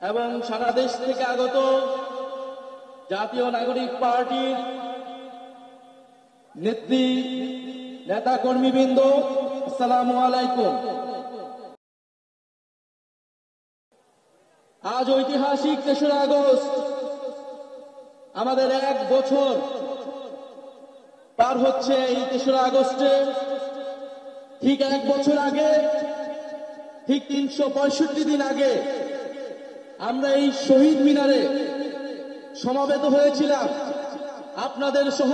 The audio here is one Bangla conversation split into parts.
এবং সারা দেশ থেকে আগত জাতীয় নাগরিক পার্টির নেতা কর্মীবৃন্দ, আসসালামু আলাইকুম। আজ ঐতিহাসিক ৩রা আগস্ট, আমাদের 1 বছর পার হচ্ছে। এই ৩রা আগস্টে ঠিক 1 বছর আগে, ঠিক ৩৬৫ দিন আগে আমরা এই শহীদ মিনারে সমাবেত হয়েছিলাম। আপনাদের সহ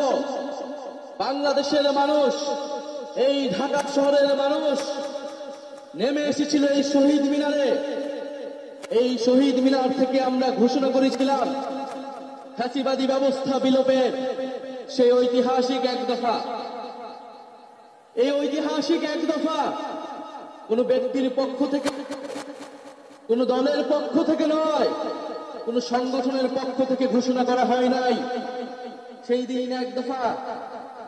বাংলাদেশের মানুষ, এই ঢাকা শহরের মানুষ নেমে এসেছিল এই শহীদ মিনারে। এই শহীদ মিনার থেকে আমরা ঘোষণা করেছিলাম ফ্যাসিবাদী ব্যবস্থা বিলোপের সেই ঐতিহাসিক 1 দফা। এই ঐতিহাসিক 1 দফা কোন ব্যক্তির পক্ষ থেকে, কোন দলের পক্ষ থেকে নয়, কোন সংগঠনের পক্ষ থেকে ঘোষণা করা হয় নাই। সেই দিন 1 দফা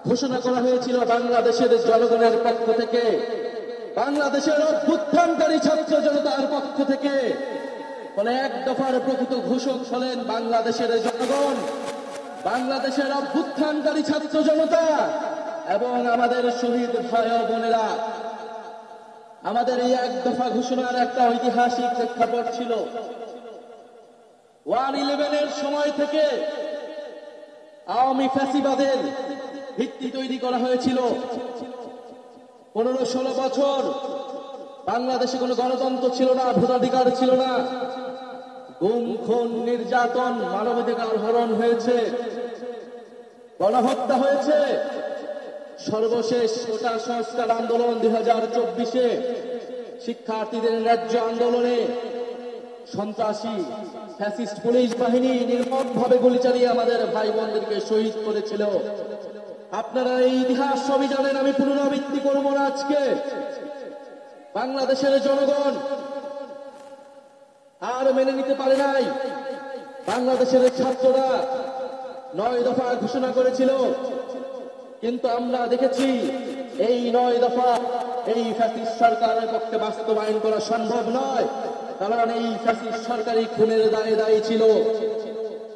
ঘোষণা করা হয়েছিল বাংলাদেশের জনগণের পক্ষ থেকে, বাংলাদেশের অভ্যুত্থানকারী ছাত্র জনতার পক্ষ থেকে। ফলে 1 দফার প্রকৃত ঘোষক হলেন বাংলাদেশের জনগণ, বাংলাদেশের অভ্যুত্থানকারী ছাত্র জনতা এবং আমাদের শহীদ ভাই ও বোনেরা। আমাদের এই 1 দফা ঘোষণার একটা ঐতিহাসিক প্রেক্ষাপট ছিল। 1/11-এর সময় থেকে আওয়ামী ফ্যাসিবাদের ভিত্তি তৈরি করা হয়েছিল। 15-16 বছর বাংলাদেশে কোনো গণতন্ত্র ছিল না, ভোটাধিকার ছিল না, গুম খুন নির্যাতন, মানবাধিকার হরণ হয়েছে, গণহত্যা হয়েছে। সর্বশেষ কোটা সংস্কার আন্দোলন 2024-এ শিক্ষার্থীদের ন্যায্য আন্দোলনে সন্ত্রাসী ফ্যাসিস্ট পুলিশ বাহিনী নির্মমভাবে গুলি চালিয়ে আমাদের ভাই বোনদেরকে শহীদ করেছিল। আপনারা এই ইতিহাস সবই জানেন, আমি পুনরাবৃত্তি করব না। আজকে বাংলাদেশের জনগণ আর মেনে নিতে পারে নাই। বাংলাদেশের ছাত্ররা 9 দফা ঘোষণা করেছিল, কিন্তু আমরা দেখেছি এই 9 দফা এই ফ্যাসিস্ট সরকারের পক্ষে বাস্তবায়ন করা সম্ভব নয়, কারণ এই ফ্যাসিস্ট সরকারি খুনের দায়ে দায়ী ছিল।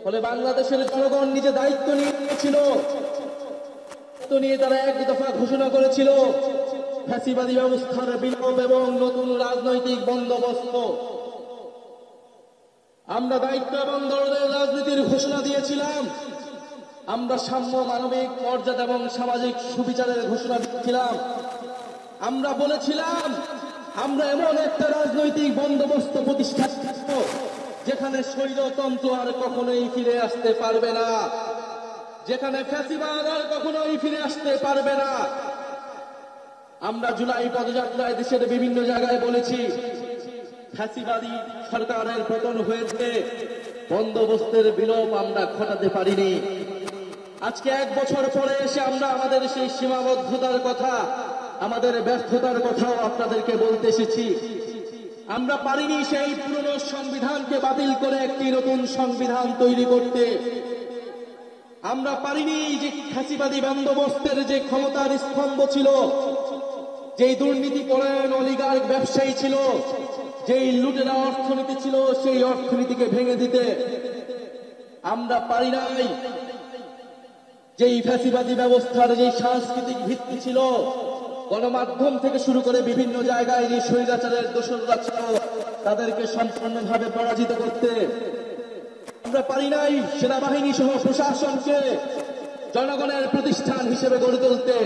ফলে বাংলাদেশের জনগণ নিজে দায়িত্ব নিয়েছিল, নিয়ে তারা 1 দফা ঘোষণা করেছিল ফ্যাসিবাদী ব্যবস্থার বিলোপ এবং নতুন রাজনৈতিক বন্দোবস্ত। আমরা দায়িত্ব এবং দলের রাজনীতির ঘোষণা দিয়েছিলাম। আমরা সাম্য, মানবিক মর্যাদা এবং সামাজিক সুবিচারের ঘোষণা দিয়েছিলাম। আমরা বলেছিলাম আমরা এমন একটা রাজনৈতিক বন্দোবস্ত প্রতিষ্ঠা করব যেখানে স্বৈরতন্ত্র আর কখনোই ফিরে আসতে পারবে না, যেখানে ফ্যাসিবাদ আর কখনোই ফিরে আসতে পারবে না। আমরা জুলাই পদযাত্রায় দেশের বিভিন্ন জায়গায় বলেছি ফ্যাসিবাদী সরকারের পতন হয়েছে, বন্দোবস্তের বিলোপ আমরা ঘটাতে পারিনি। আজকে 1 বছর পরে এসে আমরা আমাদের সেই সীমাবদ্ধতার কথা, আমাদের ব্যর্থতার কথাও আপনাদেরকে বলতে এসেছি। আমরা পারিনি সেই পুরনো সংবিধানকে বাতিল করে একটি নতুন সংবিধান তৈরি করতে। আমরা পারিনি যে ফ্যাসিবাদী বন্দোবস্তের যে ক্ষমতার স্তম্ভ ছিল, যেই দুর্নীতি পরায়ণ অলিগার্ক ব্যবসায়ী ছিল, যেই লুটেরা অর্থনীতি ছিল, সেই অর্থনীতিকে ভেঙে দিতে। আমরা পারি নাই যেই ফ্যাসিবাদী ব্যবস্থার যেই সাংস্কৃতিক ভিত্তি ছিল, গণমাধ্যম থেকে শুরু করে বিভিন্ন জায়গায় যে স্বৈরাচারের দোসররা ছিল, তাদেরকে সম্পূর্ণভাবে পরাজিত করতে। আমরা পারি নাই সেনাবাহিনী সহ প্রশাসনকে জনগণের প্রতিষ্ঠান হিসেবে গড়ে তুলতে।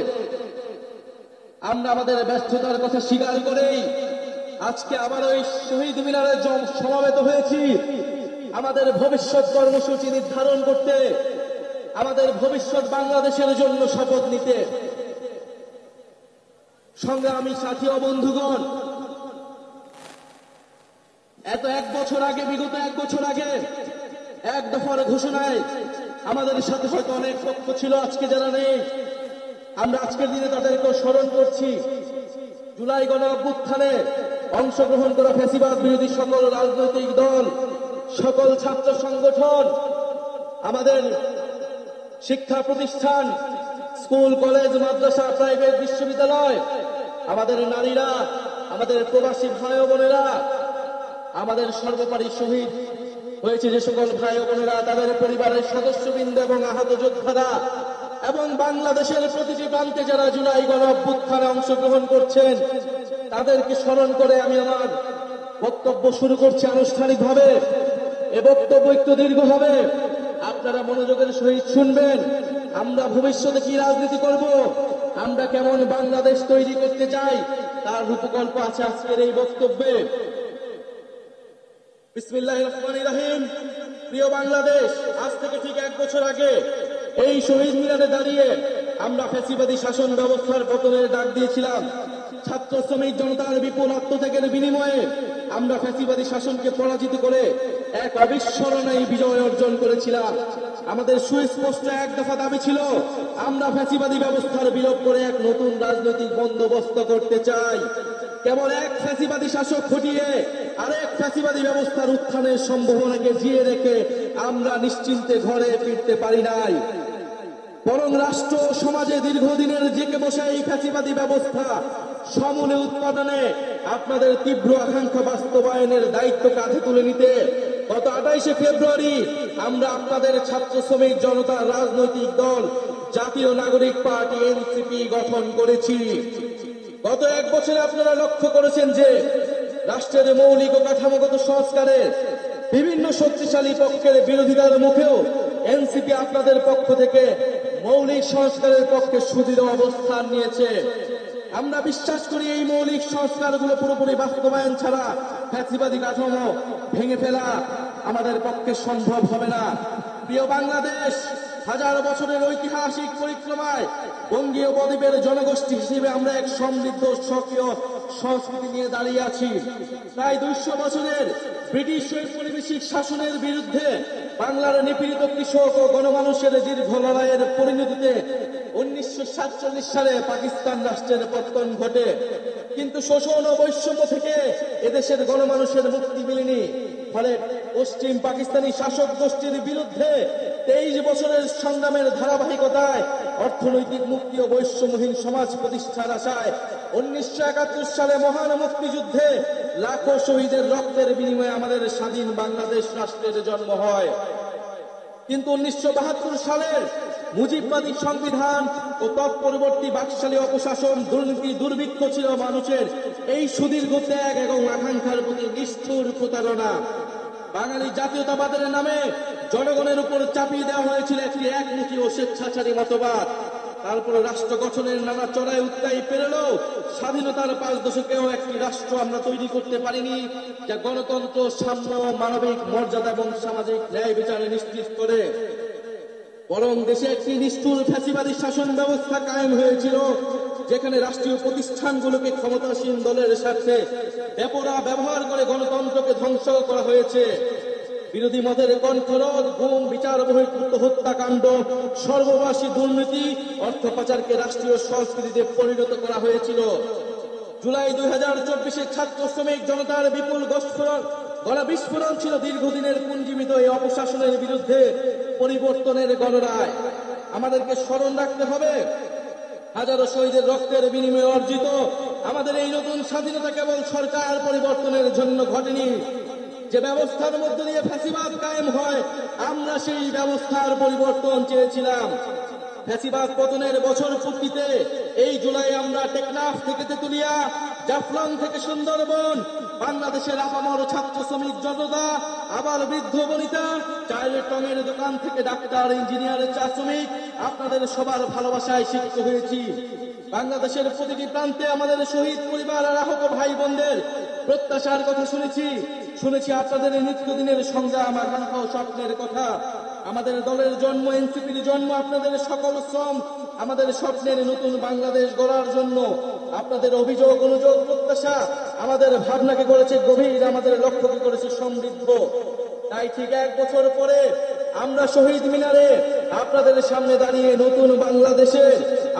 আমরা আমাদের ব্যর্থতার কথা স্বীকার করেই আজকে আবার ওই শহীদ মিনারে সমাবেত হয়েছি আমাদের ভবিষ্যৎ কর্মসূচি নির্ধারণ করতে, আমাদের ভবিষ্যৎ বাংলাদেশের জন্য শপথ নিতে। সংগ্রামী সাথী ও বন্ধুগণ, বিগত 1 বছর আগে 1 দফার ঘোষণায় আমাদের সাথে হয়তো অনেক পক্ষ ছিল, আজকে যারা নেই, আমরা আজকের দিনে তাদেরকেও স্মরণ করছি। জুলাই গণ অভ্যুত্থানে অংশগ্রহণ করা ফ্যাসিবাদ বিরোধী সকল রাজনৈতিক দল, সকল ছাত্র সংগঠন, আমাদের শিক্ষা প্রতিষ্ঠান, স্কুল, কলেজ, মাদ্রাসা, প্রাইভেট, বিশ্ববিদ্যালয়, আমাদের নারীরা, আমাদের প্রবাসী ভাই বোনেরা, আমাদের সর্বোপরি শহীদ হয়েছে যে সকল ভাই ও বোনেরা, তাদের পরিবারের সদস্যবৃন্দ এবং আহত যোদ্ধারা এবং বাংলাদেশের প্রতিটি প্রান্তে যারা জুলাই গণ অভ্যুত্থানে অংশগ্রহণ করছেন, তাদেরকে স্মরণ করে আমি আমার বক্তব্য শুরু করছি আনুষ্ঠানিকভাবে। এ বক্তব্য একটু দীর্ঘ হবে, আপনারা মনোযোগের সহিত শুনবেন। আমরা ভবিষ্যতে কি রাজনীতি করব, আমরা কেমন বাংলাদেশ তৈরি করতে চাই, তার রূপকল্প আছে আজকের এই বক্তব্যে। বিসমিল্লাহির রহমানির রহিম। প্রিয় বাংলাদেশ, আজ থেকে ঠিক 1 বছর আগে এই শহীদ মিনারে দাঁড়িয়ে আমরা ফ্যাসিবাদী শাসন ব্যবস্থার পতনের ডাক দিয়েছিলাম। ছাত্র শ্রমিক জনতার বিপুল আত্মত্যাগের বিনিময়ে আমরা ফ্যাসিবাদী শাসনকে পরাজিত করে এক অবিস্মরণীয় বিজয় অর্জন করেছিলাম। আমাদের সুস্পষ্ট এক দফা দাবি ছিল, আমরা ফ্যাসিবাদী ব্যবস্থার বিলোপ করে এক নতুন রাজনৈতিক বন্দোবস্ত করতে চাই। কেবল এক ফ্যাসিবাদী শাসক হটিয়ে আরেক ফ্যাসিবাদী ব্যবস্থার উত্থানের সম্ভাবনাকে জিয়ে রেখে আমরা নিশ্চিন্তে ঘরে ফিরতে পারি নাই, বরং রাষ্ট্র সমাজে দীর্ঘদিনের জেঁকে বসে এই ফ্যাসিবাদী ব্যবস্থা সমূলে উৎপাদনে আপনাদের তীব্র আকাঙ্ক্ষা বাস্তবায়নের দায়িত্ব কাঁধে তুলে নিতে গত 28শে ফেব্রুয়ারি আমরা আপনাদের ছাত্র শ্রমিক জনতার রাজনৈতিক দল জাতীয় নাগরিক পার্টি এনসিপি গঠন করেছি। গত 1 বছরে আপনারা লক্ষ্য করেছেন যে রাষ্ট্রের মৌলিক ও কাঠামোগত সংস্কারের বিভিন্ন শক্তিশালী পক্ষের বিরোধিতার মুখেও এনসিপি আপনাদের পক্ষ থেকে মৌলিক সংস্কারের পক্ষে সুদৃঢ় অবস্থান নিয়েছে। আমরা বিশ্বাস করি এই মৌলিক সংস্কারগুলো পুরোপুরি বাস্তবায়ন ছাড়া ফ্যাসিবাদী কাঠামো ভেঙে ফেলা আমাদের পক্ষে সম্ভব হবে না। প্রিয় বাংলাদেশ, হাজার বছরের ঐতিহাসিক পরিক্রমায় বঙ্গীয় বদ্বীপের জনগোষ্ঠী হিসেবে আমরা এক সমৃদ্ধ স্বকীয় সংস্কৃতি নিয়ে দাঁড়িয়ে আছি। প্রায় 200 বছরের ব্রিটিশ ঔপনিবেশিক শাসনের বিরুদ্ধে বাংলার নিপীড়িত কৃষক ও গণমানুষের দীর্ঘ লড়াইয়ের পরিণতিতে 1947 সালে পাকিস্তান রাষ্ট্রের পতন ঘটে। কিন্তু শোষণ ও বৈষম্য থেকে এদেশের গণমানুষের মুক্তি মিলেনি। ফলে পশ্চিম পাকিস্তানি শাসক গোষ্ঠীর বিরুদ্ধে 23 বছরের সংগ্রামের ধারাবাহিকতায় অর্থনৈতিক মুক্তি ও বৈষম্যহীন সমাজ প্রতিষ্ঠার আশায় 1971 সালে মহান মুক্তিযুদ্ধে লাখো শহীদের রক্তের বিনিময়ে আমাদের স্বাধীন বাংলাদেশ রাষ্ট্রের জন্ম হয়। কিন্তু 1972 সালের মুজিববাদী সংবিধান ও তৎপরবর্তী বাকশালী অপশাসন, দুর্নীতি, দুর্ভিক্ষ ছিল মানুষের এই সুদীর্ঘ ত্যাগ এবং আকাঙ্ক্ষার প্রতি নিষ্ঠুর প্রতারণা। বাঙালি জাতীয়তাবাদের নামে জনগণের উপর চাপিয়ে দেওয়া হয়েছিল একটি একমুখী ও স্বেচ্ছাচারী মতবাদ। তারপরে রাষ্ট্র গঠনের নানা চড়াই উৎরাই পেরোলেও স্বাধীনতার 5 দশকেও একটি রাষ্ট্র আমরা তৈরি করতে পারিনি যা গণতন্ত্র, সাম্য, মানবিক মর্যাদা এবং সামাজিক ন্যায় বিচারে নিশ্চিত করে। বরং দেশে একটি নিষ্ঠুর ফ্যাসিবাদী শাসন ব্যবস্থা কায়েম হয়েছিল, যেখানে রাষ্ট্রীয় প্রতিষ্ঠানগুলোকে ক্ষমতাসীন দলের স্বার্থে বেপরোয়া ব্যবহার করে গণতন্ত্রকে ধ্বংস করা হয়েছে। বিরোধী মতের কণ্ঠরোধ, গুম, বিচার বহির্ভূত হত্যাকাণ্ড, সর্ববাসী দুর্নীতি, অর্থ পাচারকে রাষ্ট্রীয় সংস্কৃতিতে পরিণত করা হয়েছিল। জুলাই 2024 ছাত্র শ্রমিক জনতার বিপুল গণবিস্ফোরণ ছিল দীর্ঘদিনের পুঞ্জীবিত এই অপশাসনের বিরুদ্ধে পরিবর্তনের গণরায়। আমাদেরকে স্মরণ রাখতে হবে, হাজারো শহীদের রক্তের বিনিময়ে অর্জিত আমাদের এই নতুন স্বাধীনতা কেবল সরকার পরিবর্তনের জন্য ঘটেনি। যে ব্যবস্থার মধ্য দিয়ে ফ্যাসিবাদ কায়েম হয়, আমরা সেই ব্যবস্থার পরিবর্তন চেয়েছিলাম। ফ্যাসিবাদ পতনের বছর পূর্তিতে এই জুলাই আমরা টেকনাফ থেকে তেতুলিয়া, জাফলং থেকে সুন্দরবন, বাংলাদেশের আপামর ছাত্র শ্রমিক জনতা, আবার বৃদ্ধ বনিতা, চায়ের টঙের দোকান থেকে ডাক্তার, ইঞ্জিনিয়ার, চা শ্রমিক, আপনাদের সবার ভালোবাসায় শিক্ষিত হয়েছি। বাংলাদেশের প্রতিটি প্রান্তে আমাদের শহীদ পরিবার আর আহত ভাই বোনদের প্রত্যাশার কথা শুনেছি আপনাদের নিত্যদিনের সংগ্রাম, আকাঙ্ক্ষা ও স্বপ্নের কথা। আমাদের দলের জন্ম, এনসিপির জন্ম আপনাদের সকল শ্রম, আমাদের স্বপ্নের নতুন বাংলাদেশ গড়ার জন্য। আপনাদের অভিযোগ, অনুযোগ, প্রত্যাশা আমাদের ভাবনাকে করেছে গভীর, আমাদের লক্ষ্যকে করেছে সমৃদ্ধ। তাই ঠিক 1 বছর পরে আমরা শহীদ মিনারে আপনাদের সামনে দাঁড়িয়ে নতুন বাংলাদেশে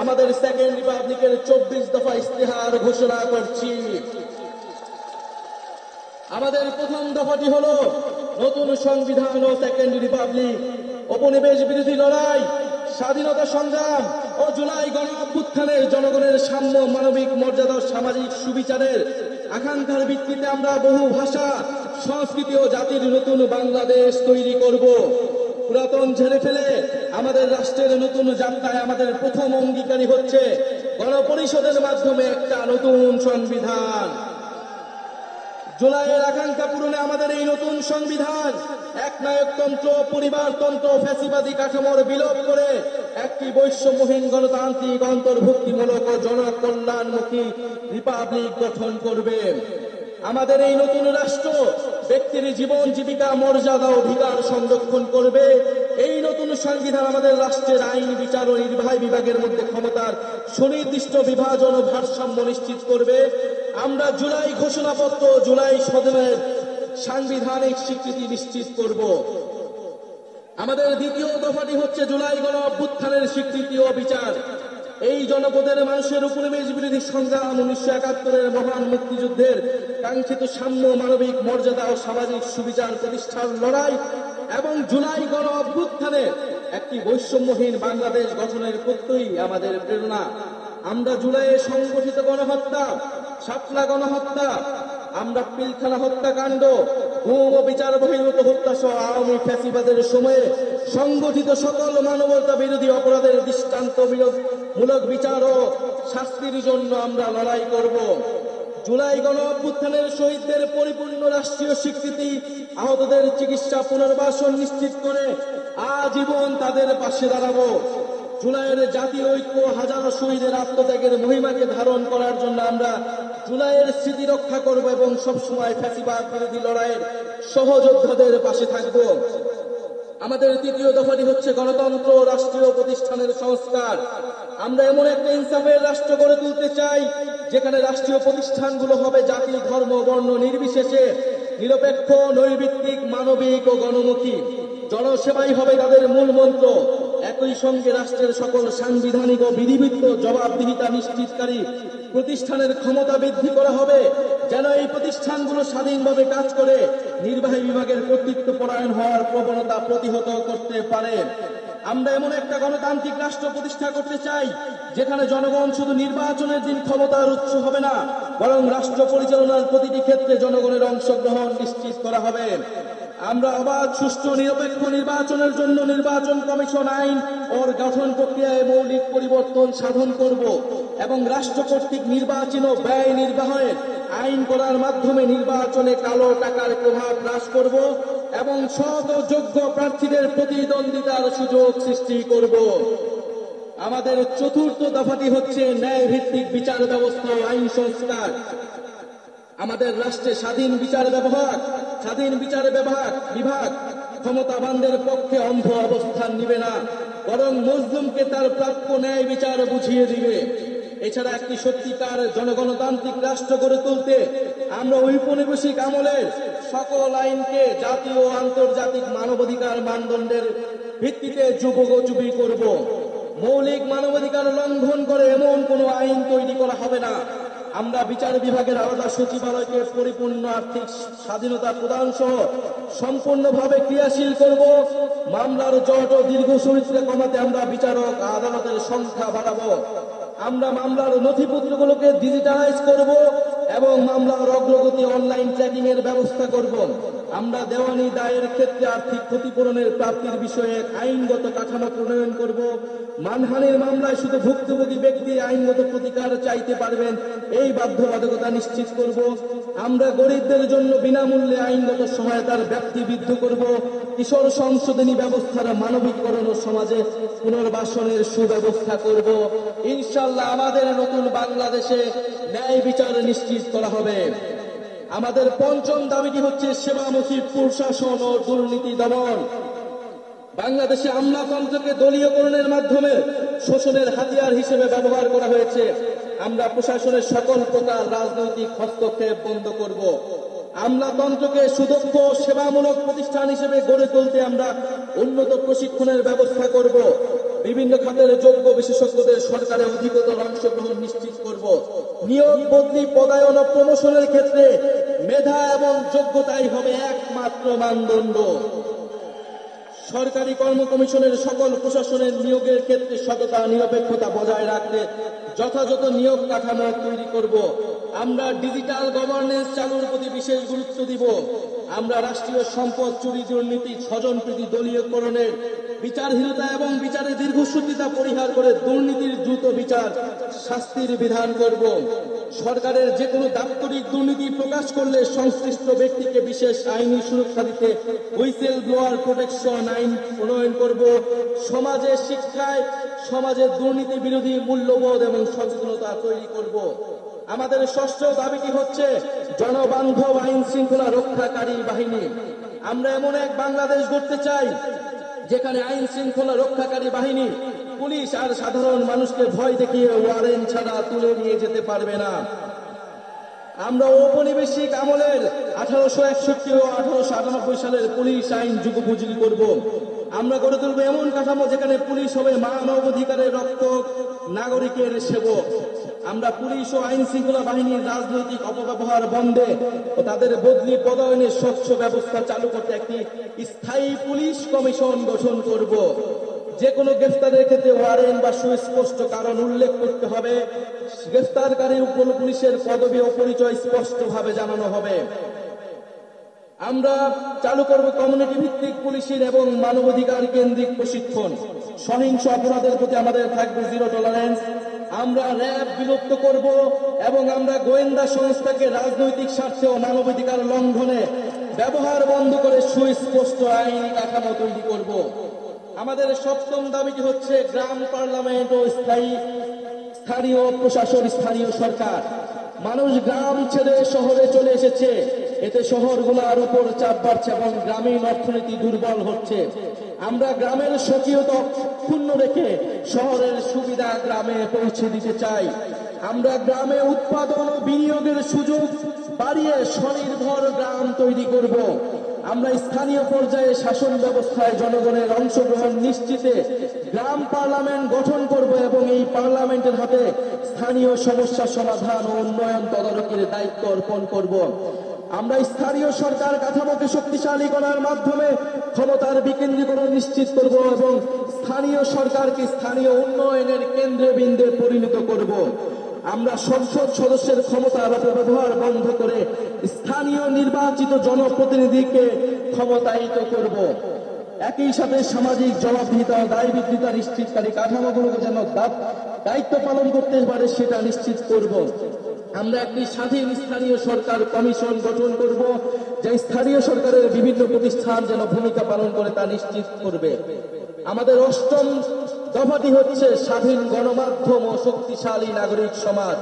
আমাদের সেকেন্ড রিপাবলিকের 24 দফা ইশতেহার ঘোষণা করছি। আমাদের প্রথম দফাটি হলো নতুন সংবিধান ও সেকেন্ড রিপাবলিক। উপনিবেশ বিরোধী লড়াই, স্বাধীনতা সংগ্রাম ও জুলাই গণ অভ্যুত্থানের জনগণের সাম্য, মানবিক মর্যাদা, সামাজিক সুবিচারের আকাঙ্ক্ষার ভিত্তিতে আমরা বহু ভাষা, সংস্কৃতি ও জাতির নতুন বাংলাদেশ তৈরি করব। পুরাতন ঝেড়ে ফেলে আমাদের রাষ্ট্রের নতুন যাত্রায় আমাদের প্রথম অঙ্গীকারী হচ্ছে গণপরিষদের মাধ্যমে একটা নতুন সংবিধান। জুলাইয়ের আকাঙ্ক্ষা পূরণে আমাদের এই নতুন সংবিধান একনায়কতন্ত্র, পরিবারতন্ত্র, ফ্যাসিবাদী কাঠামোর বিলোপ করে একটি বৈষম্যহীন গণতান্ত্রিক, অন্তর্ভুক্তিমূলক ও জনকল্যাণমুখী রিপাবলিক গঠন করবে। আমাদের এই নতুন রাষ্ট্র ব্যক্তির জীবন, জীবিকা, মর্যাদা, অধিকার সংরক্ষণ করবে। এই নতুন সংবিধান আমাদের রাষ্ট্রের আইন, বিচার ও নির্বাহী বিভাগের মধ্যে ক্ষমতার সুনির্দিষ্ট বিভাজন ও ভারসাম্য নিশ্চিত করবে। আমরা জুলাই ঘোষণাপত্র, জুলাই সদনের সাংবিধানিক স্বীকৃতি নিশ্চিত করব। আমাদের দ্বিতীয় দফাটি হচ্ছে জুলাই গণ অভ্যুত্থানের স্বীকৃতি ও বিচার। এই জনপদের মানুষের উপনিবেশ বিরোধী সংগ্রাম, 1971-এর মহান মুক্তিযুদ্ধের কাঙ্ক্ষিত সাম্য, মানবিক মর্যাদা ও সামাজিক সুবিচার প্রতিষ্ঠার লড়াই এবং জুলাই গণ অভ্যুত্থানের একটি বৈষম্যহীন বাংলাদেশ গঠনের প্রত্যয়ই আমাদের প্রেরণা। আমরা জুলাইয়ে সংগঠিত গণহত্যা, শাপলা গণহত্যা, আমরা পিলখানা হত্যাকাণ্ড, গুম ও বিচার বহির্ভূত হত্যা সহ আওয়ামী ফ্যাসিবাদের সময়ে সংগঠিত সকল মানবতা বিরোধী অপরাধের দৃষ্টান্তমূলক বিচার ও শাস্তির জন্য আমরা লড়াই করব। জুলাই গণ অভ্যুত্থানের শহীদদের পরিপূর্ণ রাষ্ট্রীয় স্বীকৃতি, আহতদের চিকিৎসা, পুনর্বাসন নিশ্চিত করে আজীবন তাদের পাশে দাঁড়াবো। জুলাইয়ের জাতীয় ঐক্য, হাজারো শহীদের আত্মত্যাগের মহিমাকে ধারণ করার জন্য আমরা জুলাইয়ের স্মৃতি রক্ষা করব এবং সবসময় ফ্যাসিবাদ বিরোধী লড়াইয়ের সহযোদ্ধাদের পাশে থাকব। আমাদের তৃতীয় দফাটি হচ্ছে গণতন্ত্র, রাষ্ট্রীয় প্রতিষ্ঠানের সংস্কার। আমরা এমন একটা ইনসাফের রাষ্ট্র গড়ে তুলতে চাই যেখানে রাষ্ট্রীয় প্রতিষ্ঠানগুলো হবে জাতি, ধর্ম, বর্ণ নির্বিশেষে নিরপেক্ষ, নৈর্ভিত্তিক, মানবিক ও গণমুখী। জনসেবাই হবে তাদের মূল মন্ত্র। একই সঙ্গে রাষ্ট্রের সকল সাংবিধানিক ও বিধিবিধ জবাবদিহিতা নিশ্চিতকারী প্রতিষ্ঠানের ক্ষমতা বৃদ্ধি করা হবে, যেন এই প্রতিষ্ঠানগুলো স্বাধীনভাবে কাজ করে নির্বাহী বিভাগের কর্তৃত্ব পরায়ণ হওয়ার প্রবণতা প্রতিহত করতে পারে। আমরা এমন একটা গণতান্ত্রিক রাষ্ট্র প্রতিষ্ঠা করতে চাই যেখানে জনগণ শুধু নির্বাচনের দিন ক্ষমতার উৎস হবে না, বরং রাষ্ট্র পরিচালনার প্রতিটি ক্ষেত্রে জনগণের অংশগ্রহণ নিশ্চিত করা হবে। আমরা অবাধ, সুষ্ঠু, নিরপেক্ষ নির্বাচনের জন্য নির্বাচন কমিশন আইন ওর গঠন প্রক্রিয়ায় মৌলিক পরিবর্তন সাধন করব এবং রাষ্ট্র কর্তৃক নির্বাচন ও ব্যয় নির্বাহের আইন করার মাধ্যমে নির্বাচনে কালো টাকার প্রভাব হ্রাস করব এবং সৎ ও যোগ্য প্রার্থীদের প্রতিদ্বন্দ্বিতার সুযোগ সৃষ্টি করব। আমাদের চতুর্থ দফাটি হচ্ছে ন্যায় ভিত্তিক বিচার ব্যবস্থা ও আইন সংস্কার। আমাদের রাষ্ট্রে স্বাধীন বিচার বিভাগ ক্ষমতাবানদের পক্ষে অন্ধ অবস্থান নিবে না, বরং মজলুমকে তার প্রাপ্য ন্যায় বিচার বুঝিয়ে দিবে। এছাড়া একটি সত্যিকার জনগণতান্ত্রিক রাষ্ট্র গড়ে তুলতে আমরা ঔপনিবেশিক আমলের সকল আইনকে জাতীয় ও আন্তর্জাতিক মানবাধিকার মানদণ্ডের ভিত্তিতে যুগোপযোগী করব। মৌলিক মানবাধিকার লঙ্ঘন করে এমন কোনো আইন তৈরি করা হবে না। আমরা বিচার বিভাগের আলাদা সচিবালয়কে পরিপূর্ণ আর্থিক স্বাধীনতা প্রদান সহ সম্পূর্ণভাবে ক্রিয়াশীল করব। মামলার জট ও দীর্ঘসূত্রে কমাতে আমরা বিচারক, আদালতের সংখ্যা বাড়াবো। আমরা মামলার নথিপত্রগুলোকে ডিজিটালাইজ করব এবং মামলার অগ্রগতি অনলাইন ট্র্যাকিং এর ব্যবস্থা করব। আমরা দেওয়ানি দায়ের ক্ষেত্রে আর্থিক ক্ষতিপূরণের প্রাপ্তির বিষয়ে আইনগত কাঠামো প্রণয়ন করব। মানহানির মামলায় শুধু ভুক্তভোগী ব্যক্তি আইনগত প্রতিকার চাইতে পারবেন, এই বাধ্যবাধকতা নিশ্চিত করব। আমরা গরিবদের জন্য বিনামূল্যে আইনগত সহায়তার ব্যাপ্তি বৃদ্ধি করব। কিশোর সংশোধনী ব্যবস্থার মানবিকরণ ও সমাজে পুনর্বাসনের সুব্যবস্থা করব। ইনশাআল্লাহ আমাদের নতুন বাংলাদেশে ন্যায় বিচার নিশ্চিত করা হবে। আমাদের পঞ্চম দাবিটি হচ্ছে সেবামুখী প্রশাসন ও দুর্নীতি দমন। বাংলাদেশে আমলাতন্ত্রকে দলীয়করণের মাধ্যমে শোষণের হাতিয়ার হিসেবে ব্যবহার করা হয়েছে। আমরা প্রশাসনের সকল প্রকার রাজনৈতিক হস্তক্ষেপ বন্ধ করব। আমলাতন্ত্রকে সুদক্ষ সেবামূলক প্রতিষ্ঠান হিসেবে গড়ে তুলতে আমরা উন্নত প্রশিক্ষণের ব্যবস্থা করব। বিভিন্ন খাতের যোগ্য বিশেষজ্ঞদের সরকারে অধিকতর অংশগ্রহণ নিশ্চিত করব। নিয়োগ, বদলি, পদায়ন ও প্রমোশনের ক্ষেত্রে মেধা এবং যোগ্যতাই হবে একমাত্র মানদণ্ড। সরকারি কর্ম কমিশনের সকল প্রশাসনের নিয়োগের ক্ষেত্রে সততা, নিরপেক্ষতা বজায় রাখতে যথাযথ নিয়োগ কাঠামো তৈরি করব। আমরা ডিজিটাল গভর্নেন্স চালুর প্রতি বিশেষ গুরুত্ব দিব। আমরা রাষ্ট্রীয় সম্পদ চুরি, দুর্নীতি, স্বজনপ্রীতি, দলীয়করণের বিচারহীনতা এবং বিচারের দীর্ঘসূত্রিতা পরিহার করে দুর্নীতির দ্রুত বিচার শাস্তির বিধান করব। সরকারের যে কোনো দাপ্তরিক দুর্নীতি প্রকাশ করলে সংশ্লিষ্ট ব্যক্তিকে বিশেষ আইনি সুরক্ষা দিতে হুইসেল ব্লোয়ার প্রোটেকশন আইন প্রণয়ন করব। সমাজে শিক্ষায় সমাজের দুর্নীতি বিরোধী মূল্যবোধ এবং সচেতনতা তৈরি করব। আমাদের ষষ্ঠ দাবিটি হচ্ছে জনবান্ধব আইন শৃঙ্খলা রক্ষাকারী বাহিনী। আমরা এমন এক বাংলাদেশ গড়তে চাই যেখানে আইন শৃঙ্খলা রক্ষাকারী বাহিনী পুলিশ আর সাধারণ মানুষকে ভয় দেখিয়ে ওয়ারেন্ট ছাড়া তুলে নিয়ে যেতে পারবে না। আমরা ঔপনিবেশিক আমলের 1861 ও 1898 সালের পুলিশ আইন যুগোপযোগী করব। আমরা গড়ে তুলব এমন কাঠামো যেখানে পুলিশ হবে মানবাধিকারের রক্ষক, নাগরিকের সেবক। আমরা পুলিশ ও আইন শৃঙ্খলা বাহিনীর রাজনৈতিক অপব্যবহার বন্ধে ও তাদের বদলি পদায়নের স্বচ্ছ ব্যবস্থা চালু করতে একটি স্থায়ী পুলিশ কমিশন গঠন করব। যে কোনো গ্রেফতারের ক্ষেত্রে ওয়ারেন্ট বা সুস্পষ্ট কারণ উল্লেখ করতে হবে। গ্রেফতারকারীর উপর পুলিশের পদবি ও পরিচয় স্পষ্টভাবে জানানো হবে। আমরা চালু করব কমিউনিটি ভিত্তিক পুলিশের এবং মানবাধিকার কেন্দ্রিক প্রশিক্ষণ। সহিংস অপরাধের প্রতি আমাদের থাকবে জিরো টলারেন্স। আমরা র্যাব বিলুপ্ত করব এবং আমরা গোয়েন্দা সংস্থাকে রাজনৈতিক স্বার্থে ও মানবাধিকার লঙ্ঘনে ব্যবহার বন্ধ করে সুস্পষ্ট আইনি কাঠামো তৈরি করব। আমাদের সপ্তম দাবিটি হচ্ছে গ্রাম পার্লামেন্ট ও স্থানীয় প্রশাসন, স্থানীয় সরকার। মানুষ গ্রাম ছেড়ে শহরে চলে এসেছে, এতে শহরগুলোর উপর চাপ বাড়ছে এবং গ্রামীণ অর্থনীতি দুর্বল হচ্ছে। আমরা গ্রামের স্বকীয়তা অক্ষুণ্ণ রেখে শহরের সুবিধা গ্রামে পৌঁছে দিতে চাই। আমরা গ্রামে উৎপাদন ও বিনিয়োগের সুযোগ বাড়িয়ে স্বনির্ভর গ্রাম তৈরি করব। আমরা স্থানীয় পর্যায়ে শাসন ব্যবস্থায় জনগণের অংশগ্রহণ নিশ্চিতে গ্রাম পার্লামেন্ট গঠন করব এবং এই পার্লামেন্টের হাতে স্থানীয় সমস্যা সমাধান ও উন্নয়ন তদারকির দায়িত্ব অর্পণ করব। আমরা স্থানীয় সরকার কাঠামোকে শক্তিশালী করার মাধ্যমে ক্ষমতার বিকেন্দ্রীকরণ নিশ্চিত করব এবং স্থানীয় সরকারকে স্থানীয় উন্নয়নের কেন্দ্রে বিন্দুতে পরিণত করব। আমরা সংসদ সদস্যের ক্ষমতার অপব্যবহার বন্ধ করে স্থানীয় নির্বাচিত জনপ্রতিনিধিকে ক্ষমতায়িত করব। একই সাথে সামাজিক জবাবদিহিতা ও দায়বদ্ধতা নিশ্চিতকারী কাঠামোগুলোকে যেন দায়িত্ব পালন করতে পারে সেটা নিশ্চিত করব। আমরা একটি স্বাধীন স্থানীয় সরকার কমিশন গঠন করব, যা স্থানীয় সরকারের বিভিন্ন প্রতিষ্ঠান যেন ভূমিকা পালন করে তা নিশ্চিত করবে। আমাদের অষ্টম দফাটি হচ্ছে স্বাধীন গণমাধ্যম ও শক্তিশালী নাগরিক সমাজ।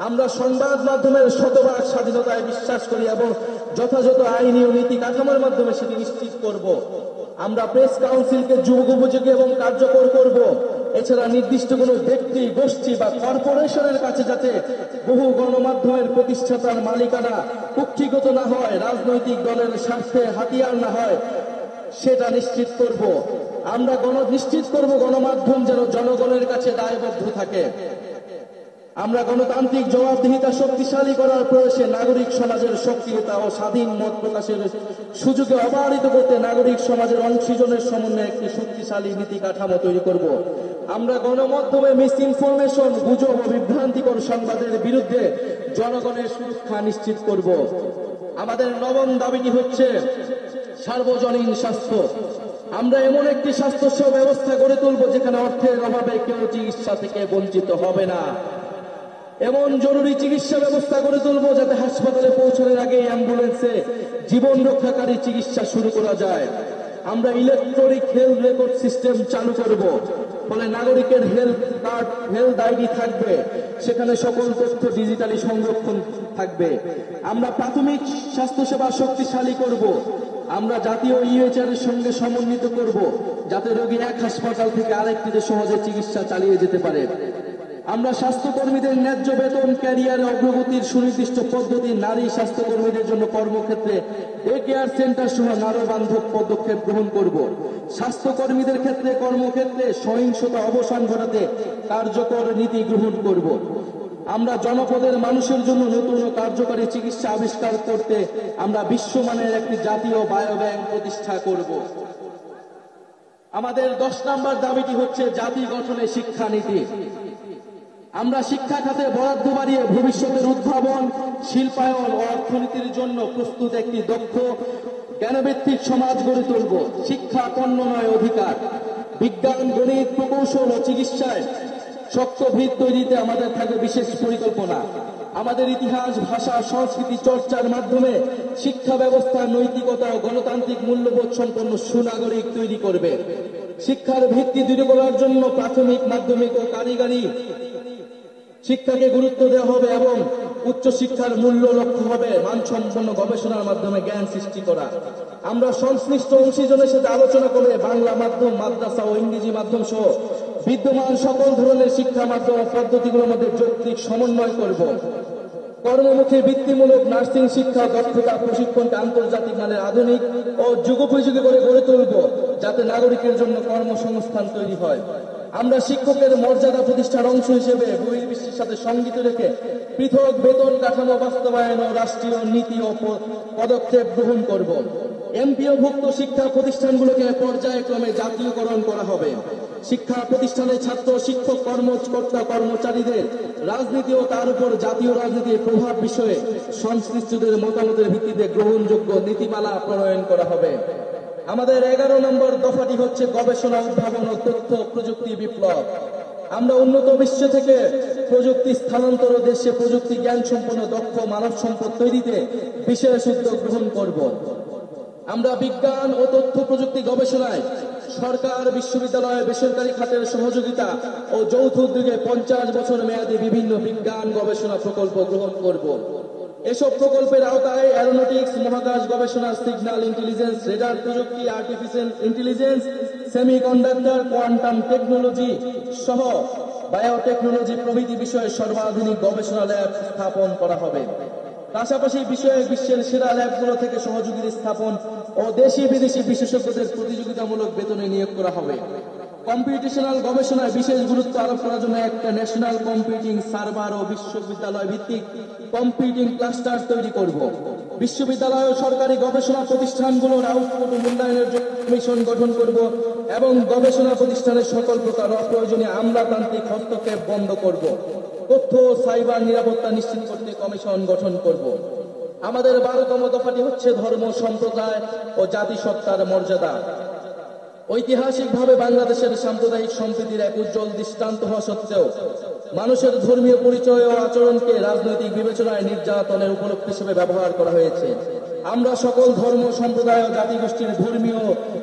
আমরা সংবাদ মাধ্যমের শতভাগ স্বাধীনতায় বিশ্বাস করি এবং যথাযথ আইনি ও নীতি কাঠামোর মাধ্যমে সেটি নিশ্চিত করব। আমরা প্রেস কাউন্সিলকে যুগোপযোগী এবং কার্যকর করব। এছাড়া নির্দিষ্ট কোনো ব্যক্তি, গোষ্ঠী বা কর্পোরেশনের কাছে যাতে বহু গণমাধ্যমের প্রতিষ্ঠাতার মালিকানা কুক্ষিগত না হয়, রাজনৈতিক দলের স্বার্থে হাতিয়ার না হয়, সেটা নিশ্চিত করব। আমরা নিশ্চিত করব গণমাধ্যম যেন জনগণের কাছে দায়বদ্ধ থাকে। আমরা গণতান্ত্রিক জবাবদিহিতা শক্তিশালী করার প্রয়াসে নাগরিক সমাজের সক্রিয়তা ও স্বাধীন মত প্রকাশের সুযোগে অবারিত করতে নাগরিক সমাজের অংশীজনের সমন্বয়ে একটি শক্তিশালী নীতি কাঠামো তৈরি করব। আমরা গণমাধ্যমে মিস ইনফরমেশন, গুজব ও বিভ্রান্তিকর সংবাদের বিরুদ্ধে জনগণের সুরক্ষা নিশ্চিত করব। আমাদের নবম দাবিটি হচ্ছে সার্বজনীন স্বাস্থ্য। আমরা এমন একটি স্বাস্থ্য ব্যবস্থা গড়ে তুলব যেখানে অর্থের অভাবে কেউ চিকিৎসা থেকে বঞ্চিত হবে না। এমন জরুরি চিকিৎসা ব্যবস্থা গড়ে তুলব যাতে হাসপাতালে পৌঁছানোর আগে অ্যাম্বুলেন্সে জীবন রক্ষাকারী চিকিৎসা শুরু করা যায়। আমরা ইলেকট্রনিক হেলথ রেকর্ড সিস্টেম চালু করব, ফলে নাগরিকের হেলথ আইডি থাকবে, সেখানে সকল তথ্য ডিজিটালি সংরক্ষণ থাকবে। আমরা প্রাথমিক স্বাস্থ্যসেবা শক্তিশালী করব। আমরা জাতীয় ইউএইচআর এর সঙ্গে সমন্বিত করব যাতে রোগী এক হাসপাতাল থেকে আরেকটিতে সহজে চিকিৎসা চালিয়ে যেতে পারে। আমরা স্বাস্থ্যকর্মীদের ন্যায্য বেতন, ক্যারিয়ারে অগ্রগতির সুনির্দিষ্ট পদ্ধতি, নারী স্বাস্থ্যকর্মীদের জন্য কর্মক্ষেত্রে ডে কেয়ার সেন্টার সহ নারীবান্ধব পদক্ষেপ গ্রহণ করব। স্বাস্থ্যকর্মীদের ক্ষেত্রে কর্মক্ষেত্রে সহিংসতা অবসান ঘটাতে কার্যকর নীতি গ্রহণ করব। আমরা জনপদের মানুষের জন্য নতুন ও কার্যকরী চিকিৎসা আবিষ্কার করতে আমরা বিশ্বমানের একটি জাতীয় বায়োব্যাংক প্রতিষ্ঠা করব। আমাদের 10 নম্বর দাবিটি হচ্ছে জাতি গঠনে শিক্ষানীতি। আমরা শিক্ষা খাতে বরাদ্দ বাড়িয়ে ভবিষ্যতের উদ্ভাবন, শিল্পায়ন ও অর্থনীতির জন্য প্রস্তুত একটি দক্ষ জ্ঞানভিত্তিক সমাজ গড়ে তুলব। শিক্ষা পণ্য নয়, অধিকার। বিজ্ঞান, গণিত, প্রকৌশল ও চিকিৎসায় শক্ত ভিত তৈরিতে আমাদের থাকবে বিশেষ পরিকল্পনা। আমাদের ইতিহাস, ভাষা, সংস্কৃতি চর্চার মাধ্যমে শিক্ষা ব্যবস্থা নৈতিকতা ও গণতান্ত্রিক মূল্যবোধ সম্পন্ন সুনাগরিক তৈরি করবে। শিক্ষার ভিত্তি দৃঢ় করার জন্য প্রাথমিক, মাধ্যমিক ও কারিগরি শিক্ষাকে গুরুত্ব দেওয়া হবে এবং উচ্চশিক্ষার মূল্য লক্ষ্য হবে মানসম্পন্ন গবেষণার মাধ্যমে জ্ঞান সৃষ্টি করা। আমরা সংশ্লিষ্ট অংশীজনের সাথে আলোচনা করে বাংলা মাধ্যম, মাদ্রাসা ও ইংরেজি মাধ্যম সহ বিদ্যমান সকল ধরনের শিক্ষা মাধ্যম ও পদ্ধতিগুলোর মধ্যে যৌক্তিক সমন্বয় করব। কর্মমুখী বৃত্তিমূলক নার্সিং শিক্ষা দক্ষতা প্রশিক্ষণকে আন্তর্জাতিক মানের আধুনিক ও যুগোপযোগী করে গড়ে তুলব, যাতে নাগরিকের জন্য কর্মসংস্থান তৈরি হয়। আমরা শিক্ষকের মর্যাদা প্রতিষ্ঠার অংশ হিসেবে বহির্বিশ্বের সাথে সঙ্গীত রেখে পৃথক বেতন কাঠামো বাস্তবায়ন ও রাষ্ট্রীয় নীতি ও পদক্ষেপ গ্রহণ করব। এমপিওভুক্ত শিক্ষা প্রতিষ্ঠানগুলোকে পর্যায়ক্রমে জাতীয়করণ করা হবে। শিক্ষা প্রতিষ্ঠানে ছাত্র, শিক্ষক, কর্মকর্তা, কর্মচারীদের রাজনীতি ও তার উপর জাতীয় রাজনীতির প্রভাব বিষয়ে সংশ্লিষ্টদের মতামতের ভিত্তিতে গ্রহণযোগ্য নীতিমালা প্রণয়ন করা হবে। আমাদের 11 নম্বর দফাটি হচ্ছে গবেষণা, উদ্ভাবন ও তথ্য প্রযুক্তি বিপ্লব। আমরা উন্নত বিশ্ব থেকে প্রযুক্তি স্থানান্তর ও দেশে প্রযুক্তি জ্ঞান সম্পন্ন দক্ষ মানব সম্পদ তৈরিতে বিশেষ উদ্যোগ গ্রহণ করব। আমরা বিজ্ঞান ও তথ্য প্রযুক্তি গবেষণায় সরকার, বিশ্ববিদ্যালয়, বেসরকারি খাতের সহযোগিতা ও যৌথ উদ্যোগে 50 বছর মেয়াদী বিভিন্ন বিজ্ঞান গবেষণা প্রকল্প গ্রহণ করব। এসব প্রকল্পের আওতায় অ্যারোনটিক্স, মহাকাশ গবেষণা, সিগন্যাল ইন্টেলিজেন্স, রেডার প্রযুক্তি, artificial intelligence, semiconductor, quantum technology সহ বায়োটেকনোলজি প্রভৃতি বিষয়ে সর্বাধুনিক গবেষণা ল্যাব স্থাপন করা হবে। পাশাপাশি বিষয়ে বিশ্বের সেরা ল্যাবগুলো থেকে সহযোগী স্থাপন ও দেশি বিদেশি বিশেষজ্ঞদের প্রতিযোগিতামূলক বেতনে নিয়োগ করা হবে। কম্পিউটেশনাল গবেষণায় বিশেষ গুরুত্ব আরোপ করার জন্য একটা ন্যাশনাল কম্পিউটিং সার্ভার ও বিশ্ববিদ্যালয় ভিত্তিক কম্পিউটিং ক্লাস্টার তৈরি করব। বিশ্ববিদ্যালয় ও সরকারি গবেষণা প্রতিষ্ঠানগুলোর আউটপুট মূল্যায়নের জন্য কমিশন গঠন করব এবং গবেষণা প্রতিষ্ঠানের সকল প্রকার অপ্রয়োজনীয় আমলাতান্ত্রিক হস্তক্ষেপ বন্ধ করব। তথ্য ও সাইবার নিরাপত্তা নিশ্চিত করতে কমিশন গঠন করব। আমাদের 12তম দফাটি হচ্ছে ধর্ম, সম্প্রদায় ও জাতিসত্তার মর্যাদা। ঐতিহাসিকভাবে বাংলাদেশের সাম্প্রদায়িক সম্প্রীতির এক উজ্জ্বল দৃষ্টান্ত হওয়া সত্ত্বেও মানুষের ধর্মীয় পরিচয় ও আচরণকে রাজনৈতিক বিবেচনায় নির্যাতনের উপলক্ষ হিসেবে ব্যবহার করা হয়েছে। আমরা সকল ধর্ম, সম্প্রদায় ও জাতিগোষ্ঠীর ধর্মীয়,